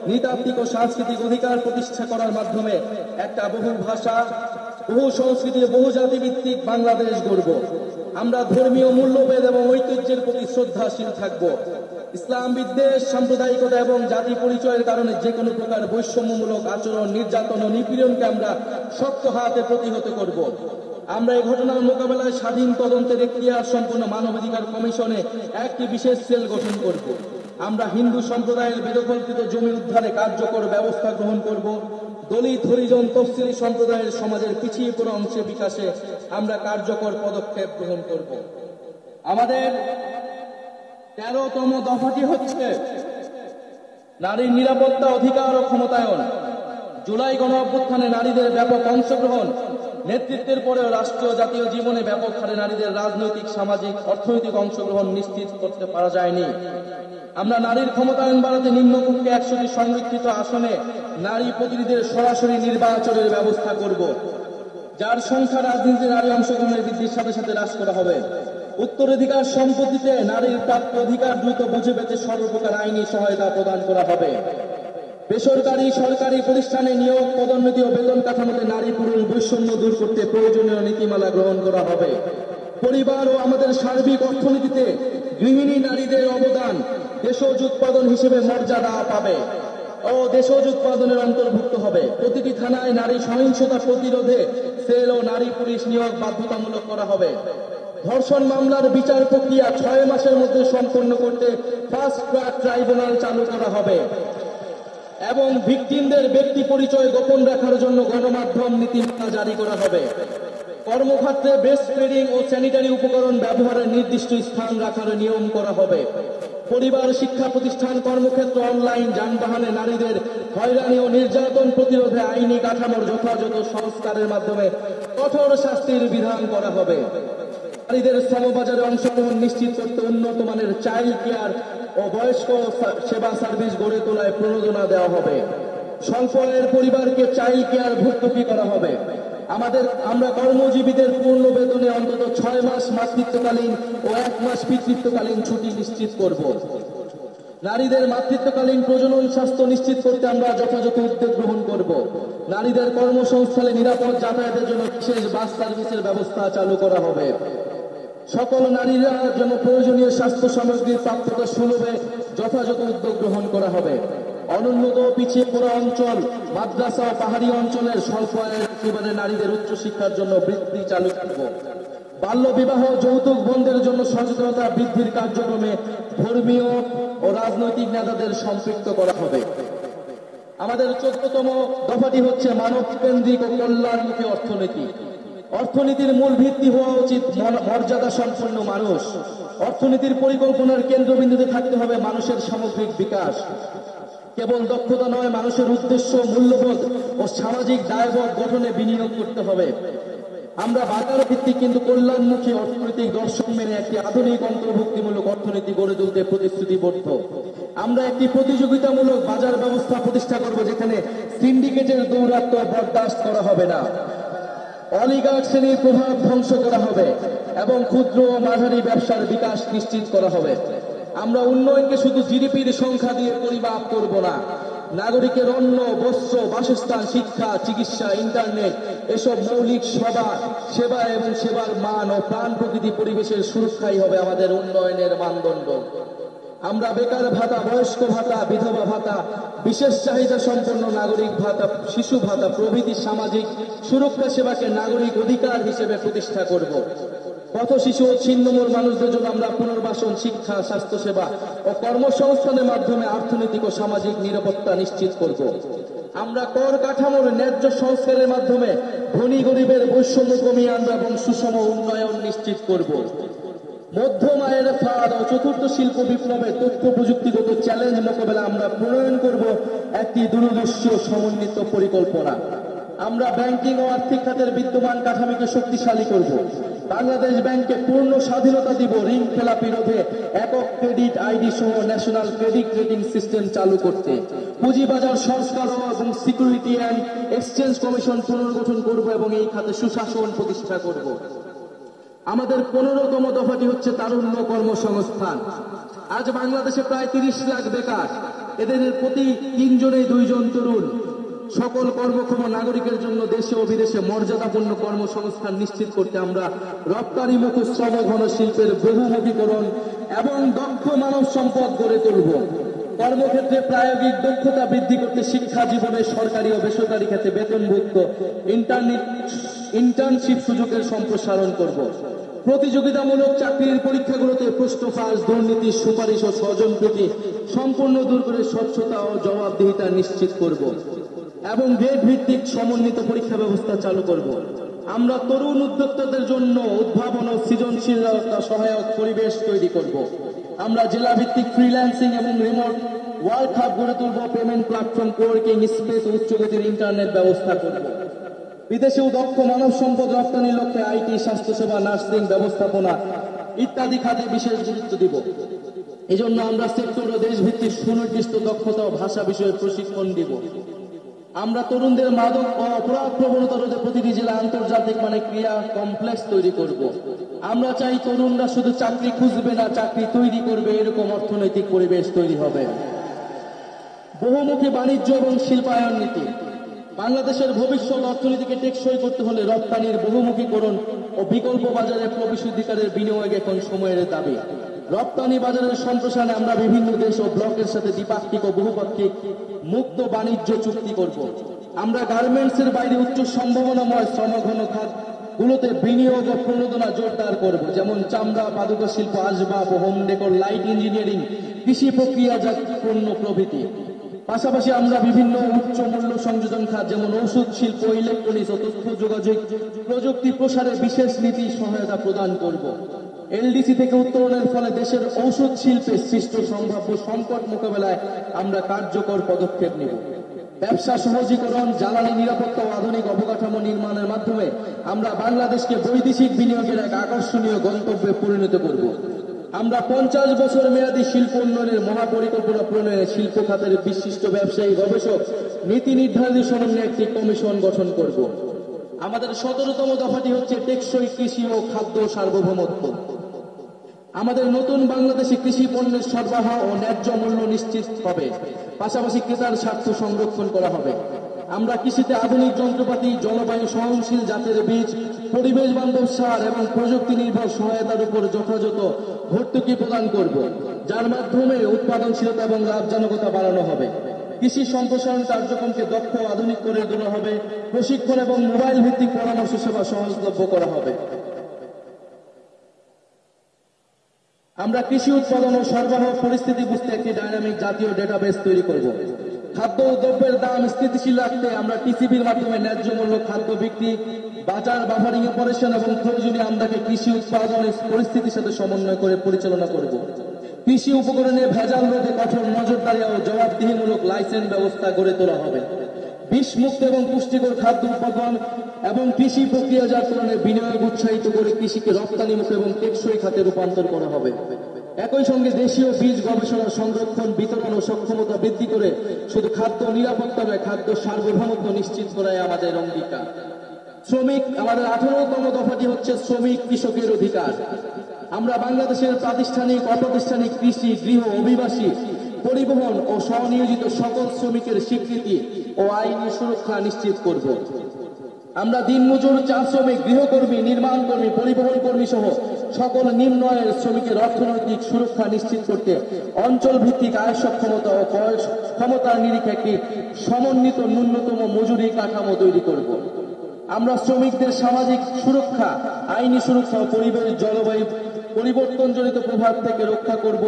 নৃতাত্ত্বিক ও সাংস্কৃতিক অধিকার প্রতিষ্ঠা করার মাধ্যমে একটা বহু ভাষা, বহু সংস্কৃতি, বহু জাতিভিত্তিক বাংলাদেশ গড়ব। আমরা ধর্মীয় মূল্যবোধ এবং ঐতিহ্যের প্রতি শ্রদ্ধাশীল থাকব। ইসলাম বিদ্বেষ, সাম্প্রদায়িকতা এবং জাতি পরিচয়ের কারণে যে কোনো প্রকার বৈষম্যমূলক আচরণ, নির্যাতন ও নিপীড়নকে আমরা শক্ত হাতে প্রতিহত করব। আমরা এই ঘটনার মোকাবেলায় স্বাধীন তদন্তের এখতিয়ার সম্পন্ন মানবাধিকার কমিশনে একটি বিশেষ সেল গঠন করব। আমরা হিন্দু সম্প্রদায়ের বেদখলকৃত জমি উদ্ধারে কার্যকর ব্যবস্থা গ্রহণ করব। দলিত, হরিজন, তফসিলি সম্প্রদায়ের সমাজের পিছিয়ে পড়া অংশের বিকাশে আমরা কার্যকর পদক্ষেপ গ্রহণ করব। আমাদের 13তম দফাটি হচ্ছে নারীর নিরাপত্তা, অধিকার ও ক্ষমতায়ন। জুলাই গণ অভ্যুত্থানে নারীদের ব্যাপক অংশগ্রহণ, নেতৃত্বের পরেও রাষ্ট্রীয় জাতীয় জীবনে ব্যাপক হারে নারীদের রাজনৈতিক, সামাজিক, অর্থনৈতিক অংশগ্রহণ নিশ্চিত করতে পারা যায়নি। আমরা নারীর ক্ষমতায়ন বাড়াতে নিম্নকক্ষে 100টি সংরক্ষিত আসনে নারী প্রতিনিধিদের সরাসরি নির্বাচনের ব্যবস্থা করব, যার সংখ্যা রাজনীতিতে নারী অংশগ্রহণের বৃদ্ধির সাথে সাথে হ্রাস করা হবে। উত্তরাধিকার সম্পত্তিতে নারীর প্রাপ্ত অধিকার দ্রুত বুঝে পেতে সর্বপ্রকার আইনি সহায়তা প্রদান করা হবে। বেসরকারি, সরকারি প্রতিষ্ঠানে নিয়োগ, পদোন্নতি ও বেতন কাঠামোতে নারী পুরুষ বৈষম্য দূর করতে প্রয়োজনীয় নীতিমালা গ্রহণ করা হবে। পরিবার ও আমাদের সার্বিক অর্থনীতিতে গৃহিণী নারীদের অবদান দেশজ উৎপাদন হিসেবে মর্যাদা পাবে ও দেশজ উৎপাদনের অন্তর্ভুক্ত হবে। প্রতিটি থানায় নারী সহিংসতা প্রতিরোধে সেল ও নারী পুলিশ নিয়োগ বাধ্যতামূলক করা হবে। ধর্ষণ মামলার বিচার প্রক্রিয়া 6 মাসের মধ্যে সম্পন্ন করতে ফাস্ট ট্র্যাক ট্রাইব্যুনাল চালু করা হবে এবং ভিকটিমদের ব্যক্তি পরিচয় গোপন রাখার জন্য গণমাধ্যম নীতিমালা জারি করা হবে। কর্মক্ষেত্রে ব্রেস্ট ফিডিং ও স্যানিটারি উপকরণ ব্যবহারের নির্দিষ্ট স্থান রাখার নিয়ম করা হবে। পরিবার, শিক্ষা প্রতিষ্ঠান, কর্মক্ষেত্র, অনলাইন, যানবাহনে নারীদের হয়রানি ও নির্যাতন প্রতিরোধে আইনি কাঠামোর যথাযথ সংস্কারের মাধ্যমে কঠোর শাস্তির বিধান করা হবে। নারীদের শ্রমবাজারে অংশগ্রহণ নিশ্চিত করতে উন্নত মানের চাইল্ড কেয়ার ও বয়স্ক সেবা সার্ভিস গড়ে তোলায় প্রণোদনা দেওয়া হবে। স্বল্প আয়ের পরিবারকে চাইল্ড কেয়ার ভর্তুকি করা হবে। আমরা কর্মজীবীদের পূর্ণ বেতনে অন্তত 6 মাস মাতৃত্বকালীন ও 1 মাস পিতৃত্বকালীন ছুটি নিশ্চিত করব। নারীদের মাতৃত্বকালীন প্রজনন স্বাস্থ্য নিশ্চিত করতে আমরা যথাযথ উদ্যোগ গ্রহণ করব। নারীদের কর্মসংস্থানে নিরাপদ যাতায়াতের জন্য বিশেষ বাস সার্ভিসের ব্যবস্থা চালু করা হবে। সকল নারীরা যেন প্রয়োজনীয় স্বাস্থ্য সামগ্রীর প্রাপ্যতা সুলভে যথাযথ উদ্যোগ গ্রহণ করা হবে। অনুন্নত পিছিয়ে পড়া অঞ্চল, মাদ্রাসা ও পাহাড়ি অঞ্চলের স্বল্প আয়ের পরিবারের নারীদের উচ্চশিক্ষার জন্য বৃত্তি চালু করব। বাল্য বিবাহ, যৌতুক বন্ধের জন্য সচেতনতা বৃদ্ধির কার্যক্রমে ধর্মীয় ও রাজনৈতিক নেতাদের সম্পৃক্ত করা হবে। আমাদের 14তম দফাটি হচ্ছে মানব কেন্দ্রিক ও কল্যাণমুখী অর্থনীতি। অর্থনীতির মূল ভিত্তি হওয়া উচিত মর্যাদা সম্পন্ন মানুষ। অর্থনীতির পরিকল্পনার কেন্দ্রবিন্দুতে থাকতে হবে মানুষের সামগ্রিক বিকাশ। কেবল দক্ষতা নয়, মানুষের উদ্দেশ্য, মূল্যবোধ ও সামাজিক দায়বোধ গঠনে বিনিয়োগ করতে হবে। আমরা বাজার ভিত্তিক কিন্তু কল্যাণমুখী অর্থনৈতিক দর্শন মেনে একটি আধুনিক অন্তর্ভুক্তিমূলক অর্থনীতি গড়ে তুলতে প্রতিশ্রুতিবদ্ধ। আমরা একটি প্রতিযোগিতামূলক বাজার ব্যবস্থা প্রতিষ্ঠা করব, যেখানে সিন্ডিকেটের দৌরাত্ম্য বরদাস্ত করা হবে না, অলিগার্ক শ্রেণীর প্রভাব ধ্বংস করা হবে এবং ক্ষুদ্র ও মাঝারি ব্যবসার বিকাশ নিশ্চিত করা হবে। আমরা উন্নয়নকে শুধু জিডিপির সংখ্যা দিয়ে পরিমাপ করব না। নাগরিকের অন্ন, বস্ত্র, বাসস্থান, শিক্ষা, চিকিৎসা, ইন্টারনেট এসব মৌলিক সেবা এবং সেবার মান ও প্রাণ প্রকৃতি পরিবেশের সুরক্ষাই হবে আমাদের উন্নয়নের মানদণ্ড। আমরা বেকার ভাতা, বয়স্ক ভাতা, বিধবা ভাতা, বিশেষ চাহিদা সম্পন্ন নাগরিক ভাতা, শিশু ভাতা প্রভৃতি সামাজিক সুরক্ষা সেবাকে নাগরিক অধিকার হিসেবে প্রতিষ্ঠা করব। পথ শিশু ও ছিন্নমূল মানুষদের জন্য আমরা পুনর্বাসন, শিক্ষা, স্বাস্থ্যসেবা ও কর্মসংস্থানের মাধ্যমে অর্থনৈতিক ও সামাজিক নিরাপত্তা নিশ্চিত করব। আমরা কর কাঠামোর ন্যায্য সংস্কারের মাধ্যমে ধনী গরিবের বৈষম্য কমিয়ে আনব এবং সুষম উন্নয়ন নিশ্চিত করব। মধ্যম আয়ের ফাঁদ ও চতুর্থ শিল্প বিপ্লবে তথ্য প্রযুক্তিগত চ্যালেঞ্জ মোকাবেলা আমরা প্রণয়ন করব একটি দূরদর্শী ও সমন্বিত পরিকল্পনা। আমরা ব্যাংকিং ও আর্থিক খাতের বিদ্যমান কাঠামোকে শক্তিশালী করব। বাংলাদেশ ব্যাংককে পূর্ণ স্বাধীনতা দিব ঋণ খেলাপি রোধে একক ক্রেডিট আইডি সহ ন্যাশনাল ক্রেডিট রেটিং সিস্টেম চালু করতে। পুঁজিবাজার সংস্কার এবং সিকিউরিটি অ্যান্ড এক্সচেঞ্জ কমিশন পুনর্গঠন করব এবং এই খাতে সুশাসন প্রতিষ্ঠা করব। আমাদের 15তম দফাটি হচ্ছে তারুণ্য কর্মসংস্থান। আজ বাংলাদেশে প্রায় 30 লাখ বেকার, এদের প্রতি 3 জনেই 2 জন তরুণ। সকল কর্মক্ষম নাগরিকের জন্য দেশে ও বিদেশে মর্যাদাপূর্ণ কর্মসংস্থান নিশ্চিত করতে আমরা রপ্তানিমুখী শ্রমঘন শিল্পের বহুমুখীকরণ এবং দক্ষ মানব সম্পদ গড়ে তুলব। কর্মক্ষেত্রে প্রায়োগিক দক্ষতা বৃদ্ধি করতে শিক্ষা জীবনে সরকারি ও বেসরকারি ক্ষেত্রে বেতনভুক্ত ইন্টার্নশিপ সুযোগের সম্প্রসারণ করব। প্রতিযোগিতামূলক চাকরির পরীক্ষাগুলোতে প্রশ্ন ফাঁস, দুর্নীতি, সুপারিশ ও স্বজনপ্রীতি সম্পূর্ণ দূর করে স্বচ্ছতা ও জবাবদিহিতা নিশ্চিত করব এবং গ্রেড ভিত্তিক সমন্বিত পরীক্ষা ব্যবস্থা চালু করব। আমরা তরুণ উদ্যোক্তাদের জন্য উদ্ভাবন ও সৃজনশীলতা সহায়ক পরিবেশ তৈরি করব। আমরা জেলা ভিত্তিক ফ্রিল্যান্সিং এবং রিমোট ওয়ার্ক হাব গড়ে তুলব। পেমেন্ট প্ল্যাটফর্ম, কোয়ার্কিং স্পেস, উচ্চগতির ইন্টারনেট ব্যবস্থা করব। বিদেশেও দক্ষ মানব সম্পদ রপ্তানির লক্ষ্যে আইটি, স্বাস্থ্যসেবা, নার্সিং, ব্যবস্থাপনা ইত্যাদি খাতে বিশেষ গুরুত্ব দিব। এজন্য আমরা সেক্টর ও দেশভিত্তিক সুনির্দিষ্ট দক্ষতা ও ভাষা বিষয়ে প্রশিক্ষণ দিব। আমরা তরুণদের মাদক ও অপরাধ প্রবণতা রোধে প্রতিটি জেলা আন্তর্জাতিক মানে ক্রিয়া কমপ্লেক্স তৈরি করব। আমরা চাই তরুণরা শুধু চাকরি খুঁজবে না, চাকরি তৈরি করবে, এরকম অর্থনৈতিক পরিবেশ তৈরি হবে। বহুমুখী বাণিজ্য এবং শিল্পায়ন নীতি। বাংলাদেশের ভবিষ্যৎ অর্থনীতিকে টেকসই করতে হলে রপ্তানির বহুমুখীকরণ ও বিকল্প বাজারে প্রবেশাধিকারের বিনিয়োগ এখন সময়ের দাবি। রপ্তানি বাজারের সম্প্রসারণে আমরা বিভিন্ন দেশ ও ব্লকের সাথে দ্বিপাক্ষিক ও বহুপাক্ষিক মুক্ত বাণিজ্য চুক্তি করব। আমরা গার্মেন্টসের বাইরে উচ্চ সম্ভাবনাময় শ্রমঘন খাতগুলোতে বিনিয়োগ ও প্রণোদনা জোরদার করব, যেমন চামড়া, পাদুকা শিল্প, আসবাব, হোম ডেকোর, লাইট ইঞ্জিনিয়ারিং, কৃষি প্রক্রিয়াজাত পণ্য প্রভৃতি। পাশাপাশি আমরা বিভিন্ন উচ্চ মূল্য সংযোজন খাত যেমন ওষুধ শিল্প, ইলেকট্রনিক্স ও তথ্য যোগাযোগ প্রযুক্তি প্রসারে বিশেষ নীতি সহায়তা প্রদান করব। এলডিসি থেকে উত্তরণের ফলে দেশের ঔষধ শিল্পে সৃষ্ট সম্ভাব্য সংকট মোকাবেলায় আমরা কার্যকর পদক্ষেপ নেব। ব্যবসা সহজীকরণ, জ্বালানি নিরাপত্তা ও আধুনিক অবকাঠামো নির্মাণের মাধ্যমে আমরা বাংলাদেশকে বৈদেশিক বিনিয়োগের এক আকর্ষণীয় গন্তব্যে পরিণত করব। আমরা 50 বছর মেয়াদী শিল্প উন্নয়নের মহাপরিকল্পনা প্রণয়নে শিল্প খাতের বিশিষ্ট ব্যবসায়ী, গবেষক, নীতি নির্ধারণী সমন্বয়ে একটি কমিশন গঠন করব। আমাদের 17তম দফাটি হচ্ছে টেকসই কৃষি ও খাদ্য সার্বভৌমত্ব। আমাদের নতুন বাংলাদেশে কৃষি পণ্যের সরবরাহ ও ন্যায্য মূল্য নিশ্চিত হবে, পাশাপাশি ক্রেতার স্বার্থ সংরক্ষণ করা হবে। আমরা কৃষিতে আধুনিক যন্ত্রপাতি, জলবায়ু সহনশীল জাতের বীজ, পরিবেশ বান্ধব সার এবং প্রযুক্তি নির্ভর সহায়তার উপর যথাযথ ভর্তুকি প্রদান করব, যার মাধ্যমে উৎপাদনশীলতা এবং লাভজনকতা বাড়ানো হবে। কৃষি সম্প্রসারণ কার্যক্রমকে দক্ষ ও আধুনিক করে তোলা হবে। প্রশিক্ষণ এবং মোবাইল ভিত্তিক পরামর্শ সেবা সহজলভ্য করা হবে। আমরা কৃষি উৎপাদন ও সরবরাহ পরিস্থিতি বুঝতে একটি ডাইনামিক জাতীয় ডেটাবেস তৈরি করব। খাদ্য ও দ্রব্যের দাম স্থিতিশীল রাখতে আমরা টিসিবির মাধ্যমে ন্যায্য মূল্য খাদ্য বিক্রি, বাজার বাফারিং অপারেশন এবং প্রয়োজনীয় আমদাকে কৃষি উৎপাদনের পরিস্থিতির সাথে সমন্বয় করে পরিচালনা করব। কৃষি উপকরণে ভেজাল রোধে কঠোর নজরদারি ও জবাবদিহিমূলক লাইসেন্স ব্যবস্থা গড়ে তোলা হবে। বিষমুক্ত এবং পুষ্টিকর খাদ্য উৎপাদন এবং কৃষি প্রক্রিয়াজাতকরণে বিনিয়োগ উৎসাহিত করে কৃষিকে রপ্তানিমুখী এবং টেকসই খাতে রূপান্তর করা হবে। একই সঙ্গে দেশীয় বীজ গবেষণা, সংরক্ষণ, বিতরণ ও সক্ষমতা বৃদ্ধি করে শুধু খাদ্য নিরাপত্তা নয়, খাদ্য সার্বভৌমত্ব নিশ্চিত করাই আমাদের অঙ্গীকার। শ্রমিক, আমাদের 18তম দফাটি হচ্ছে শ্রমিক কৃষকের অধিকার। আমরা বাংলাদেশের প্রাতিষ্ঠানিক, অপ্রাতিষ্ঠানিক, কৃষি, গৃহ, অভিবাসী, পরিবহন ও স্বনিয়োজিত সকল শ্রমিকের স্বীকৃতি ও আইনি সুরক্ষা নিশ্চিত করব। আমরা দিনমজুর, চা শ্রমিক, গৃহকর্মী, নির্মাণ কর্মী, পরিবহন কর্মী সহ সকল নিম্ন আয়ের শ্রমিকের অর্থনৈতিক সুরক্ষা নিশ্চিত করতে অঞ্চল ভিত্তিক আয় সক্ষমতা ও ক্রয় ক্ষমতার নিরিখে একটি সমন্বিত ন্যূনতম মজুরি কাঠামো তৈরি করব। আমরা শ্রমিকদের সামাজিক সুরক্ষা, আইনি সুরক্ষা ও পরিবেশ জলবায়ু পরিবর্তনজনিত প্রভাব থেকে রক্ষা করব।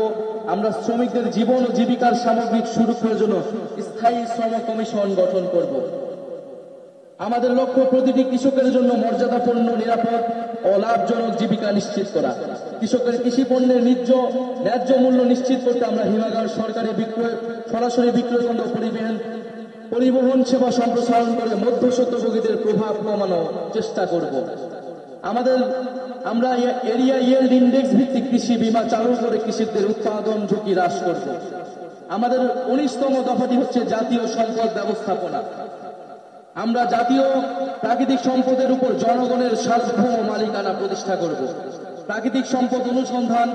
আমরা শ্রমিকদের জীবন ও জীবিকার সামগ্রিক সুরক্ষার জন্য স্থায়ী শ্রম কমিশন গঠন করব। আমাদের লক্ষ্য প্রতিটি কৃষকের জন্য মর্যাদাপূর্ণ, নিরাপদ ও লাভজনক জীবিকা নিশ্চিত করা। কৃষকের কৃষি পণ্যের ন্যায্য মূল্য নিশ্চিত করতে আমরা হিমাগার, সরকারি সরাসরি বিক্রয় কেন্দ্র, পরিবহন সেবা সম্প্রসারণ করে মধ্যস্বত্বভোগীদের প্রভাব কমানোর চেষ্টা করব। আমরা এরিয়া ইয়েল্ড ইন্ডেক্স ভিত্তিক কৃষি বীমা চালু করে কৃষকদের উৎপাদন ঝুঁকি হ্রাস করব। আমাদের 19তম দফাটি হচ্ছে জাতীয় সম্পদ ব্যবস্থাপনা। আমরা জাতীয় প্রাকৃতিক সম্পদের উপর জনগণের সার্বভৌম মালিকানা প্রতিষ্ঠা করব। প্রাকৃতিক সম্পদ অনুসন্ধান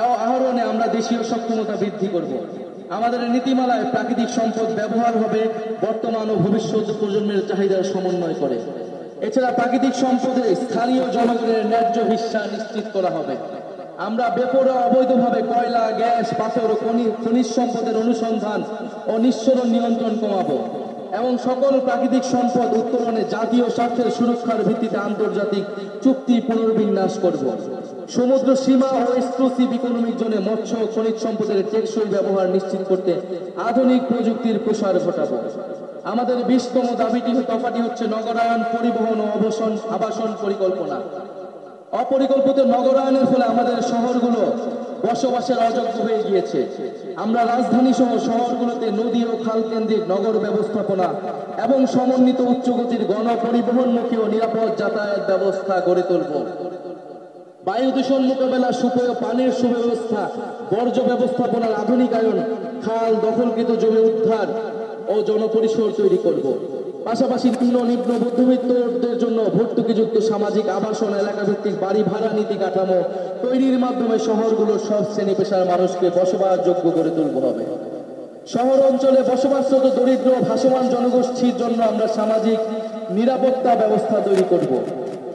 ও আহরণে আমরা দেশীয় সক্ষমতা বৃদ্ধি করব। আমাদের নীতিমালায় প্রাকৃতিক সম্পদ ব্যবহার হবে বর্তমান ও ভবিষ্যৎ প্রজন্মের চাহিদার সমন্বয় করে। এছাড়া প্রাকৃতিক সম্পদে স্থানীয় জনগণের ন্যায্য হিস্সা নিশ্চিত করা হবে। আমরা বেপরোয়া অবৈধভাবে কয়লা, গ্যাস, পাথর ও খনিজ সম্পদের অনুসন্ধান ও নিঃসরণ নিয়ন্ত্রণ কমাবো এবং সকল প্রাকৃতিক সম্পদ উত্তোলনে জাতীয় স্বার্থের সুরক্ষার ভিত্তিতে আন্তর্জাতিক চুক্তি পুনর্বিন্যাস করব। সমুদ্র সীমা ও এক্সক্লুসিভ ইকোনমিক জোনে মৎস্য ও খনিজ সম্পদের টেকসই ব্যবহার নিশ্চিত করতে আধুনিক প্রযুক্তির প্রসার ঘটাবো। আমাদের 20তম দফাটি হচ্ছে নগরায়ন, পরিবহন ও আবাসন পরিকল্পনা। অপরিকল্পিত নগরায়নের ফলে আমাদের শহরগুলো বসবাসের অযোগ্য হয়ে গিয়েছে। আমরা রাজধানী সহ শহরগুলোতে নদী ও খাল কেন্দ্রিক নগর ব্যবস্থাপনা এবং সমন্বিত উচ্চগতির গণপরিবহনমুখী ও নিরাপদ যাতায়াত ব্যবস্থা গড়ে তুলব। বায়ু দূষণ মোকাবেলা, সুপেয় পানির সুব্যবস্থা, বর্জ্য ব্যবস্থাপনার আধুনিকায়ন, খাল দখলকৃত জমি উদ্ধার ও জনপরিসর তৈরি করব। পাশাপাশি নিম্ন মধ্যবিত্তদের জন্য ভর্তুকিযুক্ত সামাজিক আবাসন, এলাকাভিত্তিক বাড়ি ভাড়া নীতি কাঠামো তৈরির মাধ্যমে শহরগুলোর সব শ্রেণী পেশার মানুষকে বসবাসযোগ্য করে তুলতে হবে। শহর অঞ্চলে বসবাসরত দরিদ্র ভাসমান জনগোষ্ঠীর জন্য আমরা সামাজিক নিরাপত্তা ব্যবস্থা তৈরি করব।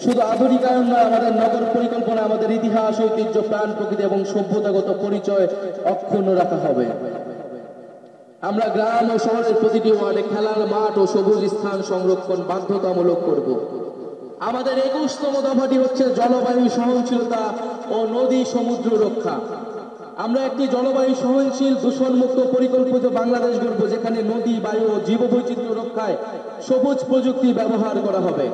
শুধু আধুনিকায়ন নয়, আমাদের নগর পরিকল্পনা আমাদের ইতিহাস, ঐতিহ্য, প্রাণ প্রকৃতি এবং সভ্যতাগত পরিচয় অক্ষুণ্ণ রাখা হবে। আমরা গ্রাম ও শহরের প্রতিটি ওয়ার্ডে খেলার মাঠ ও সবুজ স্থান সংরক্ষণ বাধ্যতামূলক করব। আমাদের 21তম দফাটি হচ্ছে জলবায়ু সহনশীলতা ও নদী সমুদ্র রক্ষা। আমরা একটি জলবায়ু সহনশীল, দূষণমুক্ত পরিকল্পিত বাংলাদেশ গড়ব, যেখানে নদী, বায়ু ও জীববৈচিত্র্য রক্ষায় সবুজ প্রযুক্তি ব্যবহার করা হবে।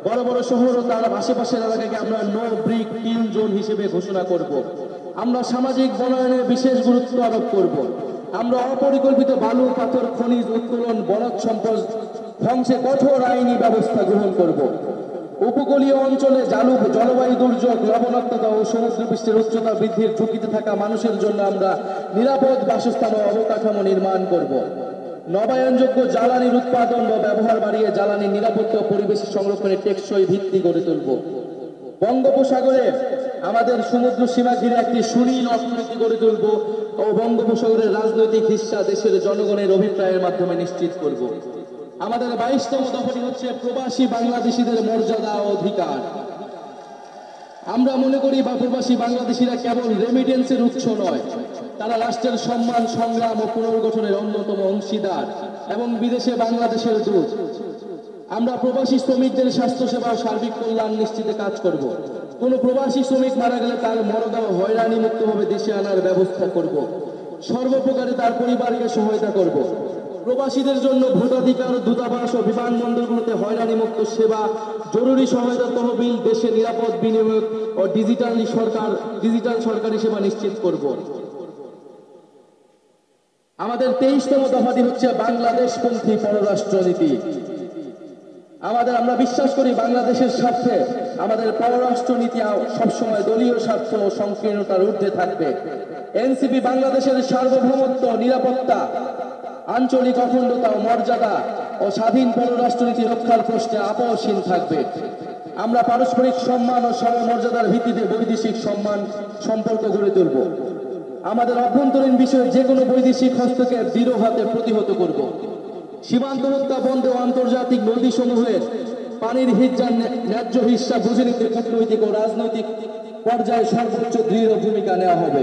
বড় বড় শহর ও তার আশেপাশের এলাকাকে আমরা নো ব্রিক কিল জোন হিসেবে ঘোষণা করব। আমরা সামাজিক বনায়নে বিশেষ গুরুত্ব আরোপ করব। আমরা অপরিকল্পিত বালু পাথর খনিজ উত্তোলন বনজ সম্পদ ধ্বংসে কঠোর আইনি ব্যবস্থা গ্রহণ করব। উপকূলীয় অঞ্চলে জলবায়ু দুর্যোগ, লবণাক্ততা ও সমুদ্রপৃষ্ঠের উচ্চতা বৃদ্ধির ঝুঁকিতে থাকা মানুষের জন্য আমরা নিরাপদ বাসস্থান ও অবকাঠামো নির্মাণ করব। নবায়নযোগ্য জ্বালানির উৎপাদন ও ব্যবহার বাড়িয়ে জ্বালানি নিরাপত্তা ও পরিবেশ সংরক্ষণের টেকসই ভিত্তি গড়ে তুলব। বঙ্গোপসাগরে আমাদের সমুদ্র সীমা ঘিরে একটি সুনীল অর্থনীতি গড়ে তুলব ও বঙ্গোপসাগরের রাজনৈতিক হিস্সা দেশের জনগণের অভিপ্রায়ের মাধ্যমে নিশ্চিত করব। আমাদের 22তম দফাটি হচ্ছে প্রবাসী বাংলাদেশিদের মর্যাদা ও অধিকার। আমরা মনে করি প্রবাসী বাংলাদেশিরা কেবল রেমিটেন্সের উৎস নয়, তারা রাষ্ট্রের সম্মান, সংগ্রাম ও পুনর্গঠনের অন্যতম অংশীদার এবং বিদেশে বাংলাদেশের দূত। আমরা প্রবাসী শ্রমিকদের স্বাস্থ্যসেবা ও সার্বিক কল্যাণ নিশ্চিতে কাজ করব। কোন প্রবাসী শ্রমিক মারা গেলে তার মরদেহ হয়রানি মুক্তভাবে দেশে আনার ব্যবস্থা করব। সর্বপ্রকারে তার পরিবারকে সহায়তা করব। প্রবাসীদের জন্য ভোটাধিকার, দূতাবাস ও বিমানবন্দরগুলোতে হয়রানি মুক্ত সেবা, জরুরি সহায়তা তহবিল, দেশে নিরাপদ বিনিয়োগ ও ডিজিটাল সরকারি সেবা নিশ্চিত করব। আমাদের 23তম দফাটি হচ্ছে বাংলাদেশপন্থী পররাষ্ট্রনীতি। আমরা বিশ্বাস করি বাংলাদেশের স্বার্থে আমাদের পররাষ্ট্রনীতি সবসময় দলীয় স্বার্থ ও সংকীর্ণতার ঊর্ধ্বে থাকবে। এনসিপি বাংলাদেশের সার্বভৌমত্ব, নিরাপত্তা, আঞ্চলিক অখণ্ডতা ও মর্যাদা ও স্বাধীন পররাষ্ট্রনীতি রক্ষার প্রশ্নে আপোষহীন থাকবে। আমরা পারস্পরিক সম্মান ও সমমর্যাদার ভিত্তিতে বৈদেশিক সম্পর্ক গড়ে তুলব। আমাদের অভ্যন্তরীণ বিষয়ে যে কোনো বৈদেশিক হস্তক্ষেপ দৃঢ় হাতে প্রতিহত করব। সীমান্ত হত্যা বন্ধে ও আন্তর্জাতিক নদী সমূহের পানির হিজ্জার ন্যায্য হিস্সা বুঝে নিতে কূটনৈতিক ও রাজনৈতিক পর্যায়ে সর্বোচ্চ দৃঢ় ভূমিকা নেওয়া হবে।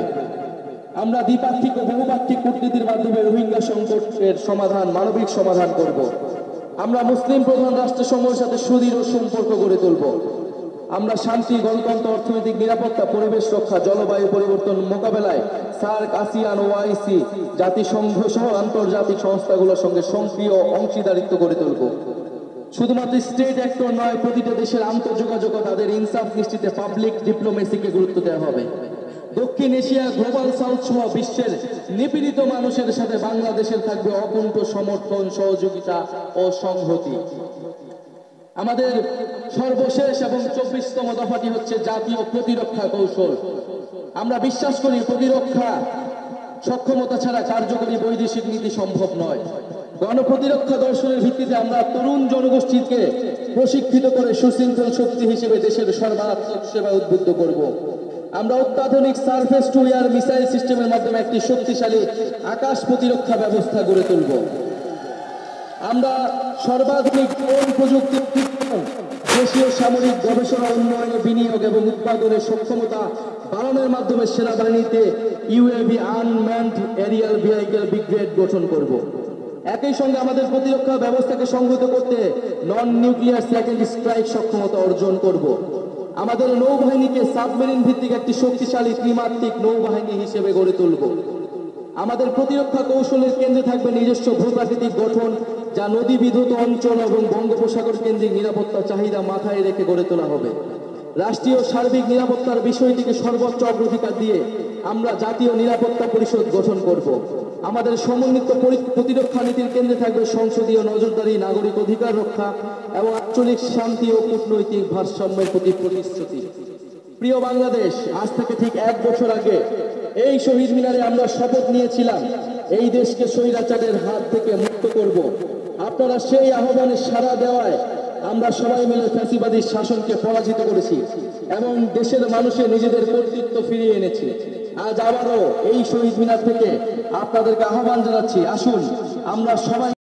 আমরা দ্বিপাক্ষিক ও বহুপাক্ষিক কূটনীতির মাধ্যমে রোহিঙ্গা সংকটের মানবিক সমাধান করব। আমরা মুসলিম প্রধান রাষ্ট্রসমূহের সাথে সুদৃঢ় সম্পর্ক গড়ে তুলব। আমরা শান্তি, গণতন্ত্র, অর্থনৈতিক নিরাপত্তা, পরিবেশ রক্ষা, জলবায়ু পরিবর্তন মোকাবেলায় সার্ক, আসিয়ান, ওআইসি, জাতিসংঘ সহ আন্তর্জাতিক সংস্থাগুলোর সঙ্গে সক্রিয় অংশীদারিত্ব গড়ে তুলব। শুধুমাত্র স্টেট অ্যাক্টর নয়, প্রতিটা দেশের আন্তঃযোগাযোগ তাদের ইনসাফ নিশ্চিতে পাবলিক ডিপ্লোমেসিকে গুরুত্ব দেওয়া হবে। দক্ষিণ এশিয়া, গ্লোবাল সাউথ সহ বিশ্বের নিপীড়িত মানুষের সাথে বাংলাদেশের থাকবে অকুণ্ঠ সমর্থন, সহযোগিতা ও সংহতি। আমাদের সর্বশেষ এবং 24তম দফাটি হচ্ছে জাতীয় প্রতিরক্ষা কৌশল। আমরা বিশ্বাস করি প্রতিরক্ষা সক্ষমতা ছাড়া কার্যকরী বৈদেশিক নীতি সম্ভব নয়। গণপ্রতিরক্ষা দর্শনের ভিত্তিতে আমরা তরুণ জনগোষ্ঠীকে প্রশিক্ষিত করে সুশৃঙ্খল শক্তি হিসেবে দেশের সর্বাত্মক সেবা উদ্বুদ্ধ করব। আমরা অত্যাধুনিক সারফেস টু এয়ার মিসাইল সিস্টেমের মাধ্যমে একটি শক্তিশালী আকাশ প্রতিরক্ষা ব্যবস্থা গড়ে তুলব। আমরা সর্বাধুনিক ড্রোন প্রযুক্তি, দেশীয় সামরিক গবেষণা, উন্নয়নে বিনিয়োগ এবং উৎপাদনের সক্ষমতা বাড়ানোর মাধ্যমে সেনাবাহিনীতে UAV unmanned aerial vehicle brigade গঠন করব। একই সঙ্গে আমাদের প্রতিরক্ষা ব্যবস্থাকে সংহত করতে নন নিউক্লিয়ার সেকেন্ড স্ট্রাইক সক্ষমতা অর্জন করব। আমাদের নৌবাহিনীকে সাবমেরিন ভিত্তিক একটি শক্তিশালী ত্রিমাত্রিক নৌবাহিনী হিসেবে গড়ে তুলব। আমাদের প্রতিরক্ষা কৌশলের কেন্দ্রে থাকবে নিজস্ব ভূপ্রাকৃতিক গঠন, যা নদী বিধৌত অঞ্চল এবং বঙ্গোপসাগর কেন্দ্রিক নিরাপত্তা চাহিদা মাথায় রেখে গড়ে তোলা হবে। রাষ্ট্রীয় সার্বিক নিরাপত্তার বিষয়টিকে সর্বোচ্চ অগ্রাধিকার দিয়ে আমরা জাতীয় নিরাপত্তা পরিষদ গঠন করব। আমাদের সমন্বিত প্রতিরক্ষা নীতির কেন্দ্রে থাকবে সংসদীয় নজরদারি, নাগরিক অধিকার রক্ষা এবং আঞ্চলিক শান্তি ও কূটনৈতিক ভারসাম্যের প্রতি প্রতিশ্রুতি। প্রিয় বাংলাদেশ, আজ থেকে ঠিক 1 বছর আগে এই শহীদ মিনারে আমরা শপথ নিয়েছিলাম এই দেশকে স্বৈরাচারের হাত থেকে মুক্ত করব। আপনারা সেই আহ্বানে সাড়া দেওয়ায় আমরা সবাই মিলে ফ্যাসিবাদী শাসনকে পরাজিত করেছি এবং দেশের মানুষের নিজেদের কর্তৃত্ব ফিরিয়ে এনেছি। আজ আবারও এই শহীদ মিনার থেকে আপনাদেরকে আহ্বান জানাচ্ছি, আসুন আমরা সবাই